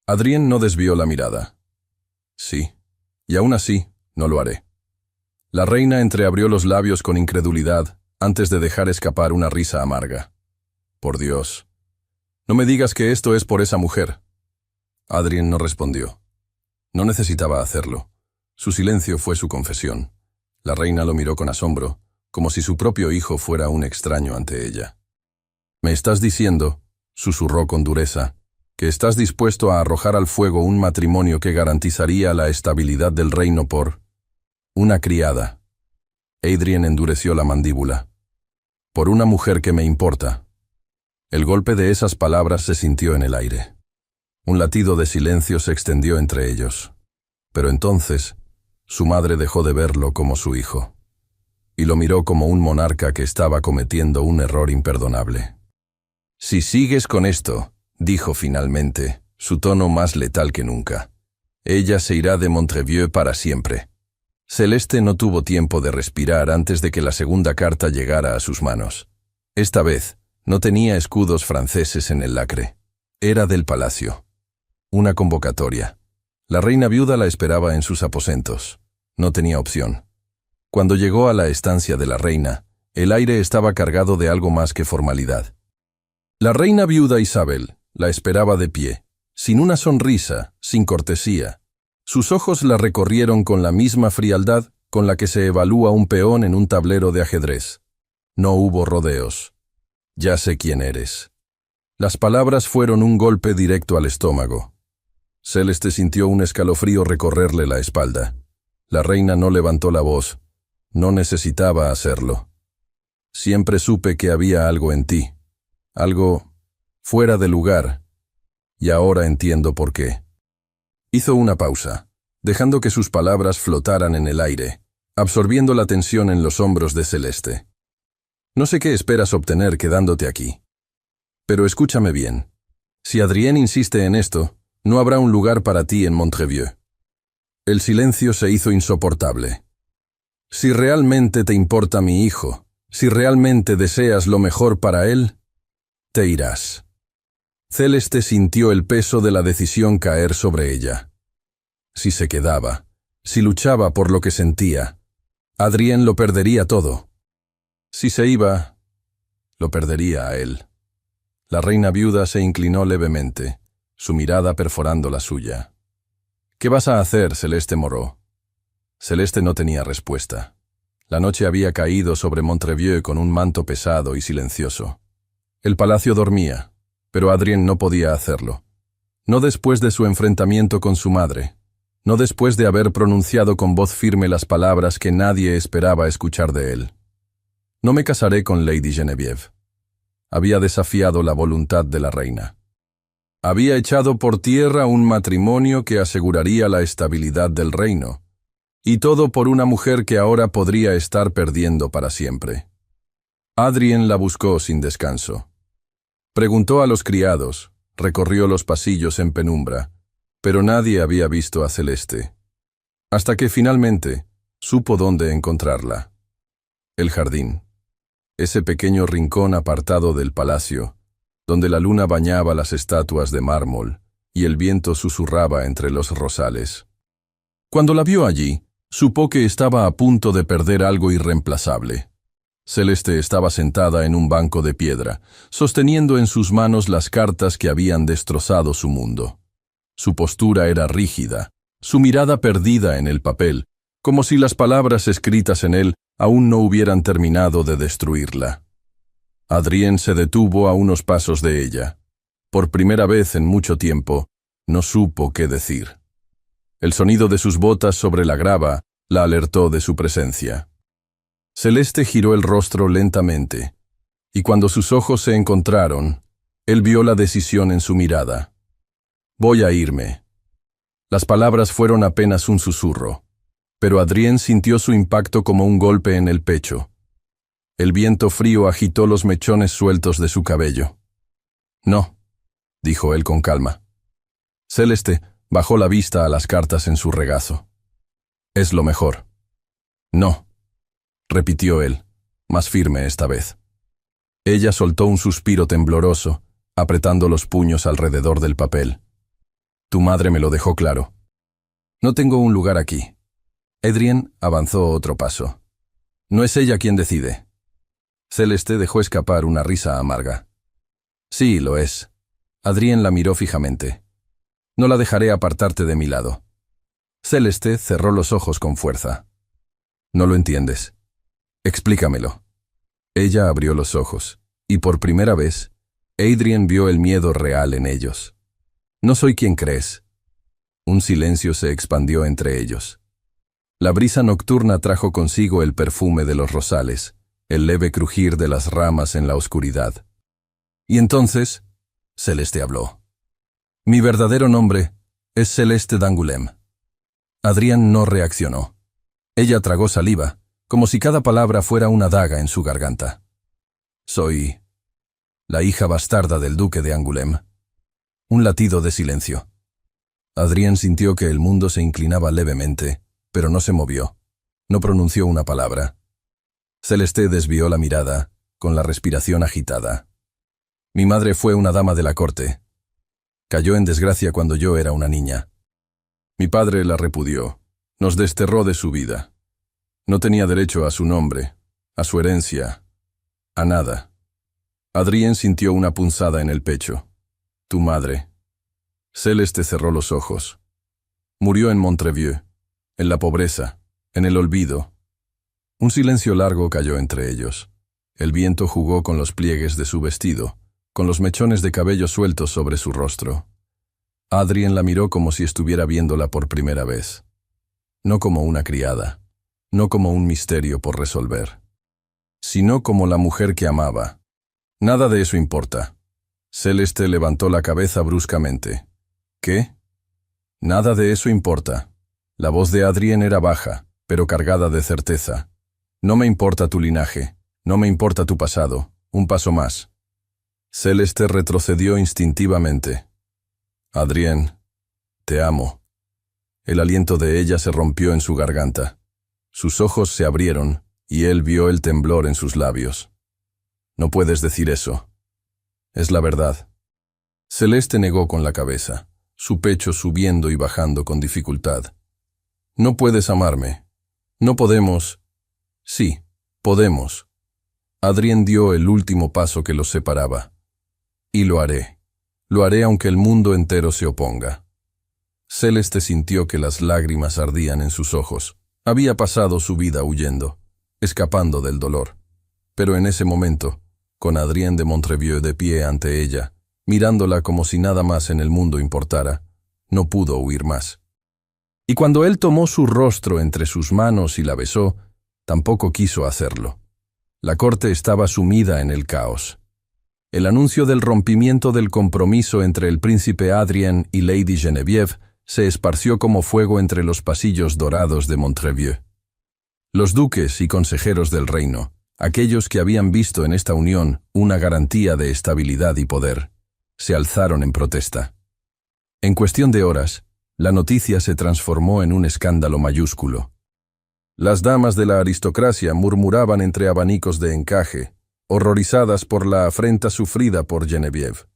Adrien no desvió la mirada. «Sí, y aún así, no lo haré». La reina entreabrió los labios con incredulidad antes de dejar escapar una risa amarga. «Por Dios, no me digas que esto es por esa mujer». Adrien no respondió. No necesitaba hacerlo. Su silencio fue su confesión. La reina lo miró con asombro, como si su propio hijo fuera un extraño ante ella. «¿Me estás diciendo», susurró con dureza, «que estás dispuesto a arrojar al fuego un matrimonio que garantizaría la estabilidad del reino por una criada?» Adrien endureció la mandíbula. «Por una mujer que me importa». El golpe de esas palabras se sintió en el aire. Un latido de silencio se extendió entre ellos. Pero entonces, su madre dejó de verlo como su hijo, y lo miró como un monarca que estaba cometiendo un error imperdonable. «Si sigues con esto», dijo finalmente, su tono más letal que nunca, «ella se irá de Montreville para siempre». Celeste no tuvo tiempo de respirar antes de que la segunda carta llegara a sus manos. Esta vez, no tenía escudos franceses en el lacre. Era del palacio. Una convocatoria. La reina viuda la esperaba en sus aposentos. No tenía opción. Cuando llegó a la estancia de la reina, el aire estaba cargado de algo más que formalidad. La reina viuda Isabel la esperaba de pie, sin una sonrisa, sin cortesía. Sus ojos la recorrieron con la misma frialdad con la que se evalúa un peón en un tablero de ajedrez. No hubo rodeos. «Ya sé quién eres». Las palabras fueron un golpe directo al estómago. Celeste sintió un escalofrío recorrerle la espalda. La reina no levantó la voz. No necesitaba hacerlo. «Siempre supe que había algo en ti. Algo fuera de lugar. Y ahora entiendo por qué». Hizo una pausa, dejando que sus palabras flotaran en el aire, absorbiendo la tensión en los hombros de Celeste. «No sé qué esperas obtener quedándote aquí. Pero escúchame bien. Si Adrien insiste en esto, no habrá un lugar para ti en Montreville». El silencio se hizo insoportable. «Si realmente te importa mi hijo, si realmente deseas lo mejor para él, te irás». Celeste sintió el peso de la decisión caer sobre ella. Si se quedaba, si luchaba por lo que sentía, Adrien lo perdería todo. Si se iba, lo perdería a él. La reina viuda se inclinó levemente, su mirada perforando la suya. «¿Qué vas a hacer, Celeste Moreau?». Celeste no tenía respuesta. La noche había caído sobre Montreville con un manto pesado y silencioso. El palacio dormía, pero Adrien no podía hacerlo. No después de su enfrentamiento con su madre, no después de haber pronunciado con voz firme las palabras que nadie esperaba escuchar de él. «No me casaré con Lady Genevieve». Había desafiado la voluntad de la reina. Había echado por tierra un matrimonio que aseguraría la estabilidad del reino, y todo por una mujer que ahora podría estar perdiendo para siempre. Adrien la buscó sin descanso. Preguntó a los criados, recorrió los pasillos en penumbra, pero nadie había visto a Celeste. Hasta que finalmente supo dónde encontrarla. El jardín. Ese pequeño rincón apartado del palacio, donde la luna bañaba las estatuas de mármol y el viento susurraba entre los rosales. Cuando la vio allí, supo que estaba a punto de perder algo irreemplazable. Celeste estaba sentada en un banco de piedra, sosteniendo en sus manos las cartas que habían destrozado su mundo. Su postura era rígida, su mirada perdida en el papel, como si las palabras escritas en él aún no hubieran terminado de destruirla. Adrien se detuvo a unos pasos de ella. Por primera vez en mucho tiempo, no supo qué decir. El sonido de sus botas sobre la grava la alertó de su presencia. Celeste giró el rostro lentamente, y cuando sus ojos se encontraron, él vio la decisión en su mirada. «Voy a irme». Las palabras fueron apenas un susurro, pero Adrien sintió su impacto como un golpe en el pecho. El viento frío agitó los mechones sueltos de su cabello. «No», dijo él con calma. Celeste bajó la vista a las cartas en su regazo. «Es lo mejor». «No», repitió él, más firme esta vez. Ella soltó un suspiro tembloroso, apretando los puños alrededor del papel. «Tu madre me lo dejó claro. No tengo un lugar aquí». Adrien avanzó otro paso. «No es ella quien decide». Celeste dejó escapar una risa amarga. «Sí, lo es». Adrien la miró fijamente. «No la dejaré apartarte de mi lado». Celeste cerró los ojos con fuerza. «No lo entiendes. Explícamelo». Ella abrió los ojos, y por primera vez, Adrien vio el miedo real en ellos. «No soy quien crees». Un silencio se expandió entre ellos. La brisa nocturna trajo consigo el perfume de los rosales, el leve crujir de las ramas en la oscuridad. Y entonces, Celeste habló. «Mi verdadero nombre es Celeste d'Angoulême». Adrien no reaccionó. Ella tragó saliva, como si cada palabra fuera una daga en su garganta. «Soy la hija bastarda del duque de Angoulême». Un latido de silencio. Adrien sintió que el mundo se inclinaba levemente, pero no se movió. No pronunció una palabra. Celeste desvió la mirada, con la respiración agitada. «Mi madre fue una dama de la corte. Cayó en desgracia cuando yo era una niña. Mi padre la repudió, nos desterró de su vida. No tenía derecho a su nombre, a su herencia, a nada». Adrien sintió una punzada en el pecho. «Tu madre». Celeste cerró los ojos. «Murió en Montreuil, en la pobreza, en el olvido». Un silencio largo cayó entre ellos. El viento jugó con los pliegues de su vestido, con los mechones de cabello sueltos sobre su rostro. Adrien la miró como si estuviera viéndola por primera vez. No como una criada, no como un misterio por resolver, sino como la mujer que amaba. «Nada de eso importa». Celeste levantó la cabeza bruscamente. «¿Qué?» «Nada de eso importa». La voz de Adrien era baja, pero cargada de certeza. «No me importa tu linaje, no me importa tu pasado, un paso más». Celeste retrocedió instintivamente. «Adrien, te amo». El aliento de ella se rompió en su garganta. Sus ojos se abrieron, y él vio el temblor en sus labios. «No puedes decir eso. Es la verdad». Celeste negó con la cabeza, su pecho subiendo y bajando con dificultad. «No puedes amarme. No podemos». «Sí, podemos». Adrien dio el último paso que los separaba. «Y lo haré. Lo haré aunque el mundo entero se oponga». Celeste sintió que las lágrimas ardían en sus ojos. Había pasado su vida huyendo, escapando del dolor. Pero en ese momento, con Adrien de Montreuil de pie ante ella, mirándola como si nada más en el mundo importara, no pudo huir más. Y cuando él tomó su rostro entre sus manos y la besó, tampoco quiso hacerlo. La corte estaba sumida en el caos. El anuncio del rompimiento del compromiso entre el príncipe Adrien y Lady Geneviève se esparció como fuego entre los pasillos dorados de Montreuil. Los duques y consejeros del reino, aquellos que habían visto en esta unión una garantía de estabilidad y poder, se alzaron en protesta. En cuestión de horas, la noticia se transformó en un escándalo mayúsculo. Las damas de la aristocracia murmuraban entre abanicos de encaje, horrorizadas por la afrenta sufrida por Geneviève.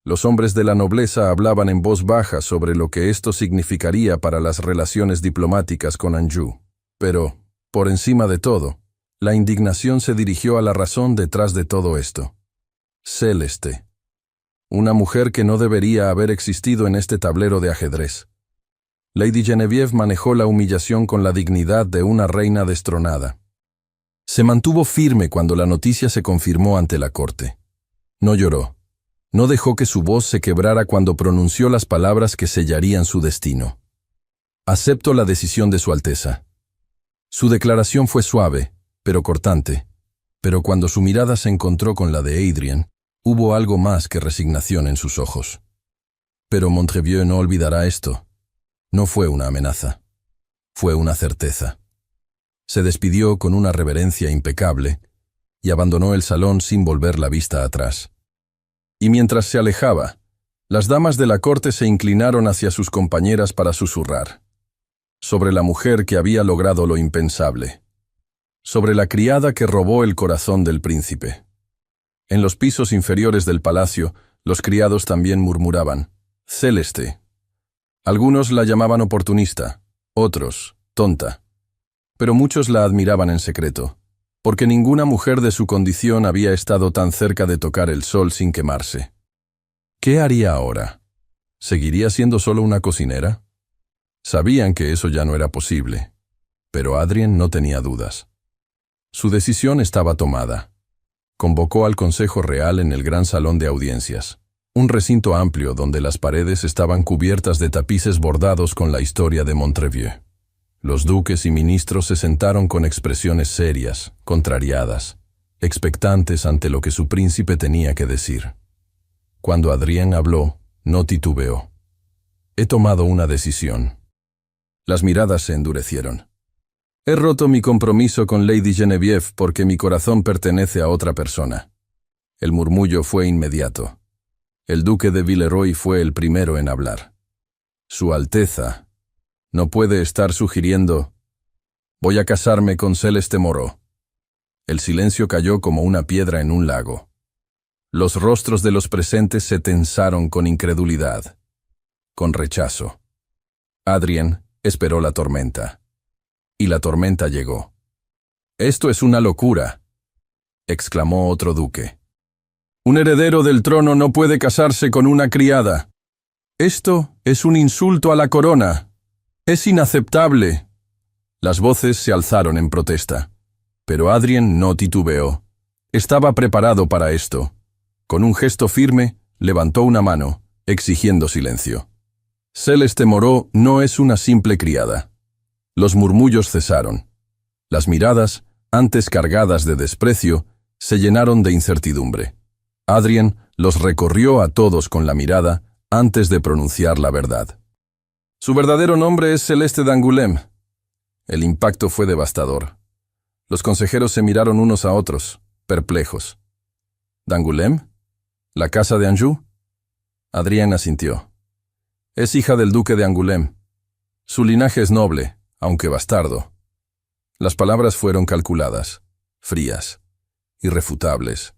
Los hombres de la nobleza hablaban en voz baja sobre lo que esto significaría para las relaciones diplomáticas con Anjou. Pero, por encima de todo, la indignación se dirigió a la razón detrás de todo esto. Celeste. Una mujer que no debería haber existido en este tablero de ajedrez. Lady Genevieve manejó la humillación con la dignidad de una reina destronada. Se mantuvo firme cuando la noticia se confirmó ante la corte. No lloró. No dejó que su voz se quebrara cuando pronunció las palabras que sellarían su destino. Acepto la decisión de Su Alteza. Su declaración fue suave, pero cortante. Pero cuando su mirada se encontró con la de Adrien, hubo algo más que resignación en sus ojos. Pero Montrevieux no olvidará esto. No fue una amenaza. Fue una certeza. Se despidió con una reverencia impecable y abandonó el salón sin volver la vista atrás. Y mientras se alejaba, las damas de la corte se inclinaron hacia sus compañeras para susurrar. Sobre la mujer que había logrado lo impensable. Sobre la criada que robó el corazón del príncipe. En los pisos inferiores del palacio, los criados también murmuraban: «Celeste». Algunos la llamaban oportunista, otros, tonta. Pero muchos la admiraban en secreto, porque ninguna mujer de su condición había estado tan cerca de tocar el sol sin quemarse. ¿Qué haría ahora? ¿Seguiría siendo solo una cocinera? Sabían que eso ya no era posible, pero Adrien no tenía dudas. Su decisión estaba tomada. Convocó al Consejo Real en el gran salón de audiencias, un recinto amplio donde las paredes estaban cubiertas de tapices bordados con la historia de Montrevieux. Los duques y ministros se sentaron con expresiones serias, contrariadas, expectantes ante lo que su príncipe tenía que decir. Cuando Adrien habló, no titubeó. «He tomado una decisión». Las miradas se endurecieron. «He roto mi compromiso con Lady Genevieve porque mi corazón pertenece a otra persona». El murmullo fue inmediato. El duque de Villeroy fue el primero en hablar. «Su Alteza no puede estar sugiriendo: voy a casarme con Celeste Moreau». El silencio cayó como una piedra en un lago. Los rostros de los presentes se tensaron con incredulidad, con rechazo. Adrien esperó la tormenta. Y la tormenta llegó. «Esto es una locura», exclamó otro duque. «Un heredero del trono no puede casarse con una criada. Esto es un insulto a la corona. Es inaceptable». Las voces se alzaron en protesta. Pero Adrien no titubeó. Estaba preparado para esto. Con un gesto firme, levantó una mano, exigiendo silencio. «Celeste Moreau no es una simple criada». Los murmullos cesaron. Las miradas, antes cargadas de desprecio, se llenaron de incertidumbre. Adrien los recorrió a todos con la mirada antes de pronunciar la verdad. «Su verdadero nombre es Celeste d'Angoulême». El impacto fue devastador. Los consejeros se miraron unos a otros, perplejos. «¿D'Angoulême? ¿La casa de Anjou?» Adrien asintió. «Es hija del duque de Angoulême. Su linaje es noble, aunque bastardo». Las palabras fueron calculadas, frías, irrefutables.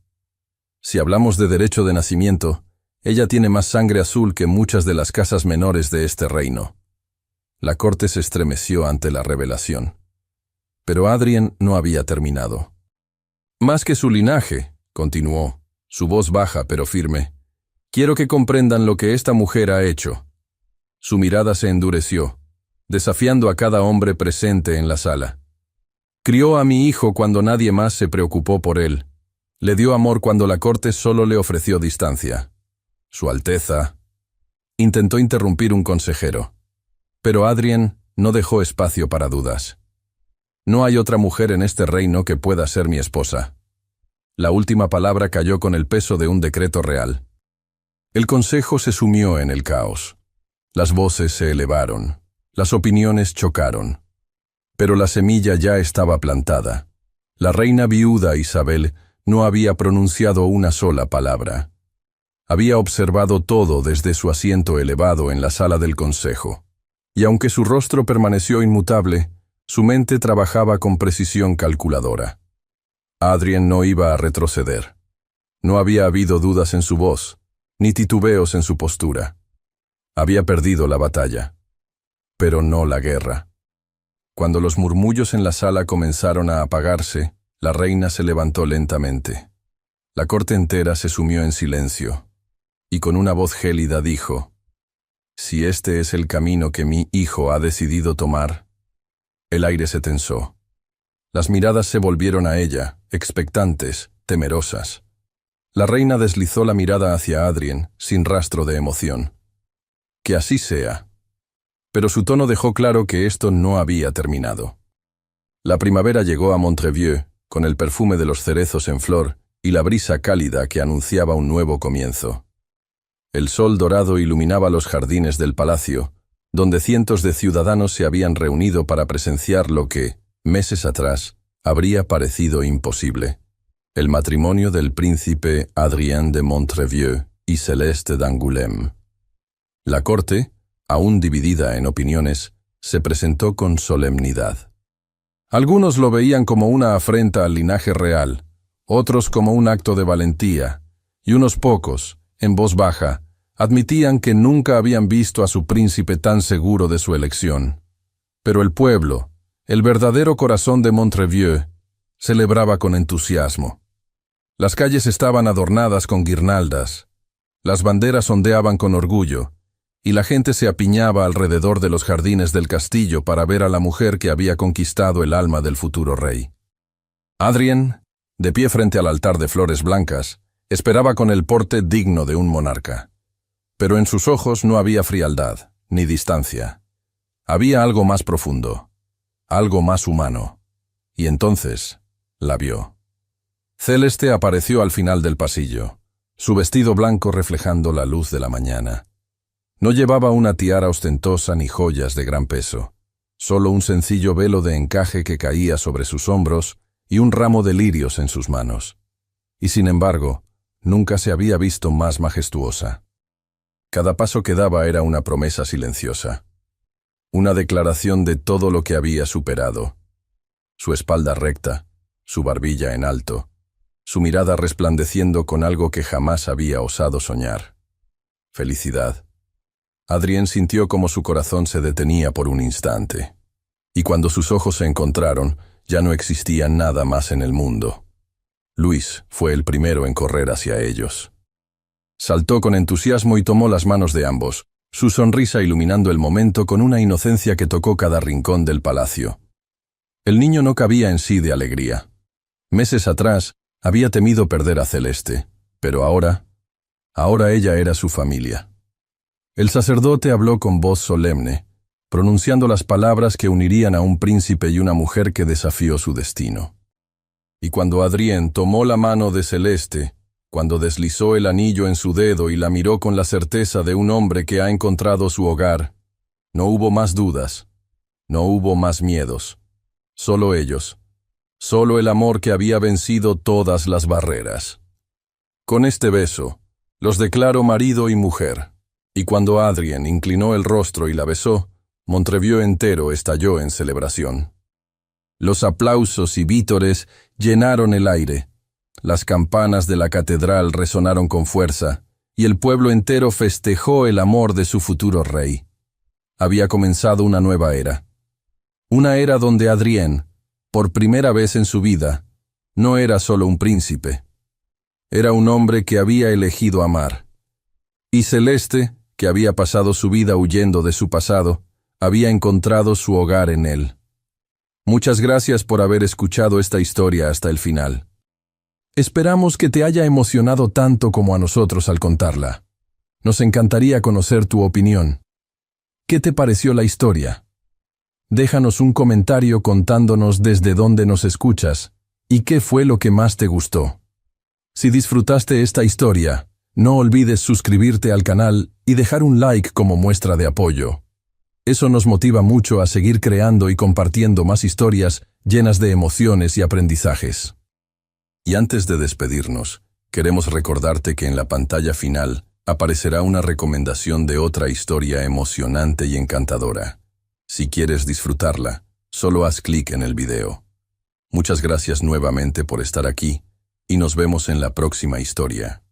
Si hablamos de derecho de nacimiento, ella tiene más sangre azul que muchas de las casas menores de este reino. La corte se estremeció ante la revelación. Pero Adrien no había terminado. «Más que su linaje», continuó, su voz baja pero firme, «quiero que comprendan lo que esta mujer ha hecho». Su mirada se endureció, desafiando a cada hombre presente en la sala. «Crió a mi hijo cuando nadie más se preocupó por él. Le dio amor cuando la corte solo le ofreció distancia. Su Alteza». Intentó interrumpir un consejero. Pero Adrien no dejó espacio para dudas. «No hay otra mujer en este reino que pueda ser mi esposa». La última palabra cayó con el peso de un decreto real. El consejo se sumió en el caos. Las voces se elevaron, las opiniones chocaron. Pero la semilla ya estaba plantada. La reina viuda Isabel no había pronunciado una sola palabra. Había observado todo desde su asiento elevado en la sala del consejo. Y aunque su rostro permaneció inmutable, su mente trabajaba con precisión calculadora. Adrien no iba a retroceder. No había habido dudas en su voz, ni titubeos en su postura. Había perdido la batalla, pero no la guerra. Cuando los murmullos en la sala comenzaron a apagarse, la reina se levantó lentamente. La corte entera se sumió en silencio, y con una voz gélida dijo: Si este es el camino que mi hijo ha decidido tomar. El aire se tensó. Las miradas se volvieron a ella, expectantes, temerosas. La reina deslizó la mirada hacia Adrien, sin rastro de emoción. Que así sea. Pero su tono dejó claro que esto no había terminado. La primavera llegó a Montreville, con el perfume de los cerezos en flor y la brisa cálida que anunciaba un nuevo comienzo. El sol dorado iluminaba los jardines del palacio, donde cientos de ciudadanos se habían reunido para presenciar lo que, meses atrás, habría parecido imposible: el matrimonio del príncipe Adrien de Montreville y Celeste d'Angoulême. La corte, aún dividida en opiniones, se presentó con solemnidad. Algunos lo veían como una afrenta al linaje real, otros como un acto de valentía, y unos pocos, en voz baja, admitían que nunca habían visto a su príncipe tan seguro de su elección. Pero el pueblo, el verdadero corazón de Montreville, celebraba con entusiasmo. Las calles estaban adornadas con guirnaldas, las banderas ondeaban con orgullo, y la gente se apiñaba alrededor de los jardines del castillo para ver a la mujer que había conquistado el alma del futuro rey. Adrien, de pie frente al altar de flores blancas, esperaba con el porte digno de un monarca. Pero en sus ojos no había frialdad, ni distancia. Había algo más profundo, algo más humano. Y entonces la vio. Celeste apareció al final del pasillo, su vestido blanco reflejando la luz de la mañana. No llevaba una tiara ostentosa ni joyas de gran peso, solo un sencillo velo de encaje que caía sobre sus hombros y un ramo de lirios en sus manos. Y sin embargo, nunca se había visto más majestuosa. Cada paso que daba era una promesa silenciosa, una declaración de todo lo que había superado. Su espalda recta, su barbilla en alto, su mirada resplandeciendo con algo que jamás había osado soñar: felicidad. Adrien sintió como su corazón se detenía por un instante, y cuando sus ojos se encontraron, ya no existía nada más en el mundo. Luis fue el primero en correr hacia ellos. Saltó con entusiasmo y tomó las manos de ambos, su sonrisa iluminando el momento con una inocencia que tocó cada rincón del palacio. El niño no cabía en sí de alegría. Meses atrás había temido perder a Celeste, pero ahora ella era su familia. El sacerdote habló con voz solemne, pronunciando las palabras que unirían a un príncipe y una mujer que desafió su destino. Y cuando Adrien tomó la mano de Celeste, cuando deslizó el anillo en su dedo y la miró con la certeza de un hombre que ha encontrado su hogar, no hubo más dudas, no hubo más miedos, solo ellos, solo el amor que había vencido todas las barreras. Con este beso, los declaro marido y mujer. Y cuando Adrien inclinó el rostro y la besó, Montreville entero estalló en celebración. Los aplausos y vítores llenaron el aire, las campanas de la catedral resonaron con fuerza, y el pueblo entero festejó el amor de su futuro rey. Había comenzado una nueva era. Una era donde Adrien, por primera vez en su vida, no era solo un príncipe. Era un hombre que había elegido amar. Y Celeste, que había pasado su vida huyendo de su pasado, había encontrado su hogar en él. Muchas gracias por haber escuchado esta historia hasta el final. Esperamos que te haya emocionado tanto como a nosotros al contarla. Nos encantaría conocer tu opinión. ¿Qué te pareció la historia? Déjanos un comentario contándonos desde dónde nos escuchas y qué fue lo que más te gustó. Si disfrutaste esta historia, no olvides suscribirte al canal y dejar un like como muestra de apoyo. Eso nos motiva mucho a seguir creando y compartiendo más historias llenas de emociones y aprendizajes. Y antes de despedirnos, queremos recordarte que en la pantalla final aparecerá una recomendación de otra historia emocionante y encantadora. Si quieres disfrutarla, solo haz clic en el video. Muchas gracias nuevamente por estar aquí, y nos vemos en la próxima historia.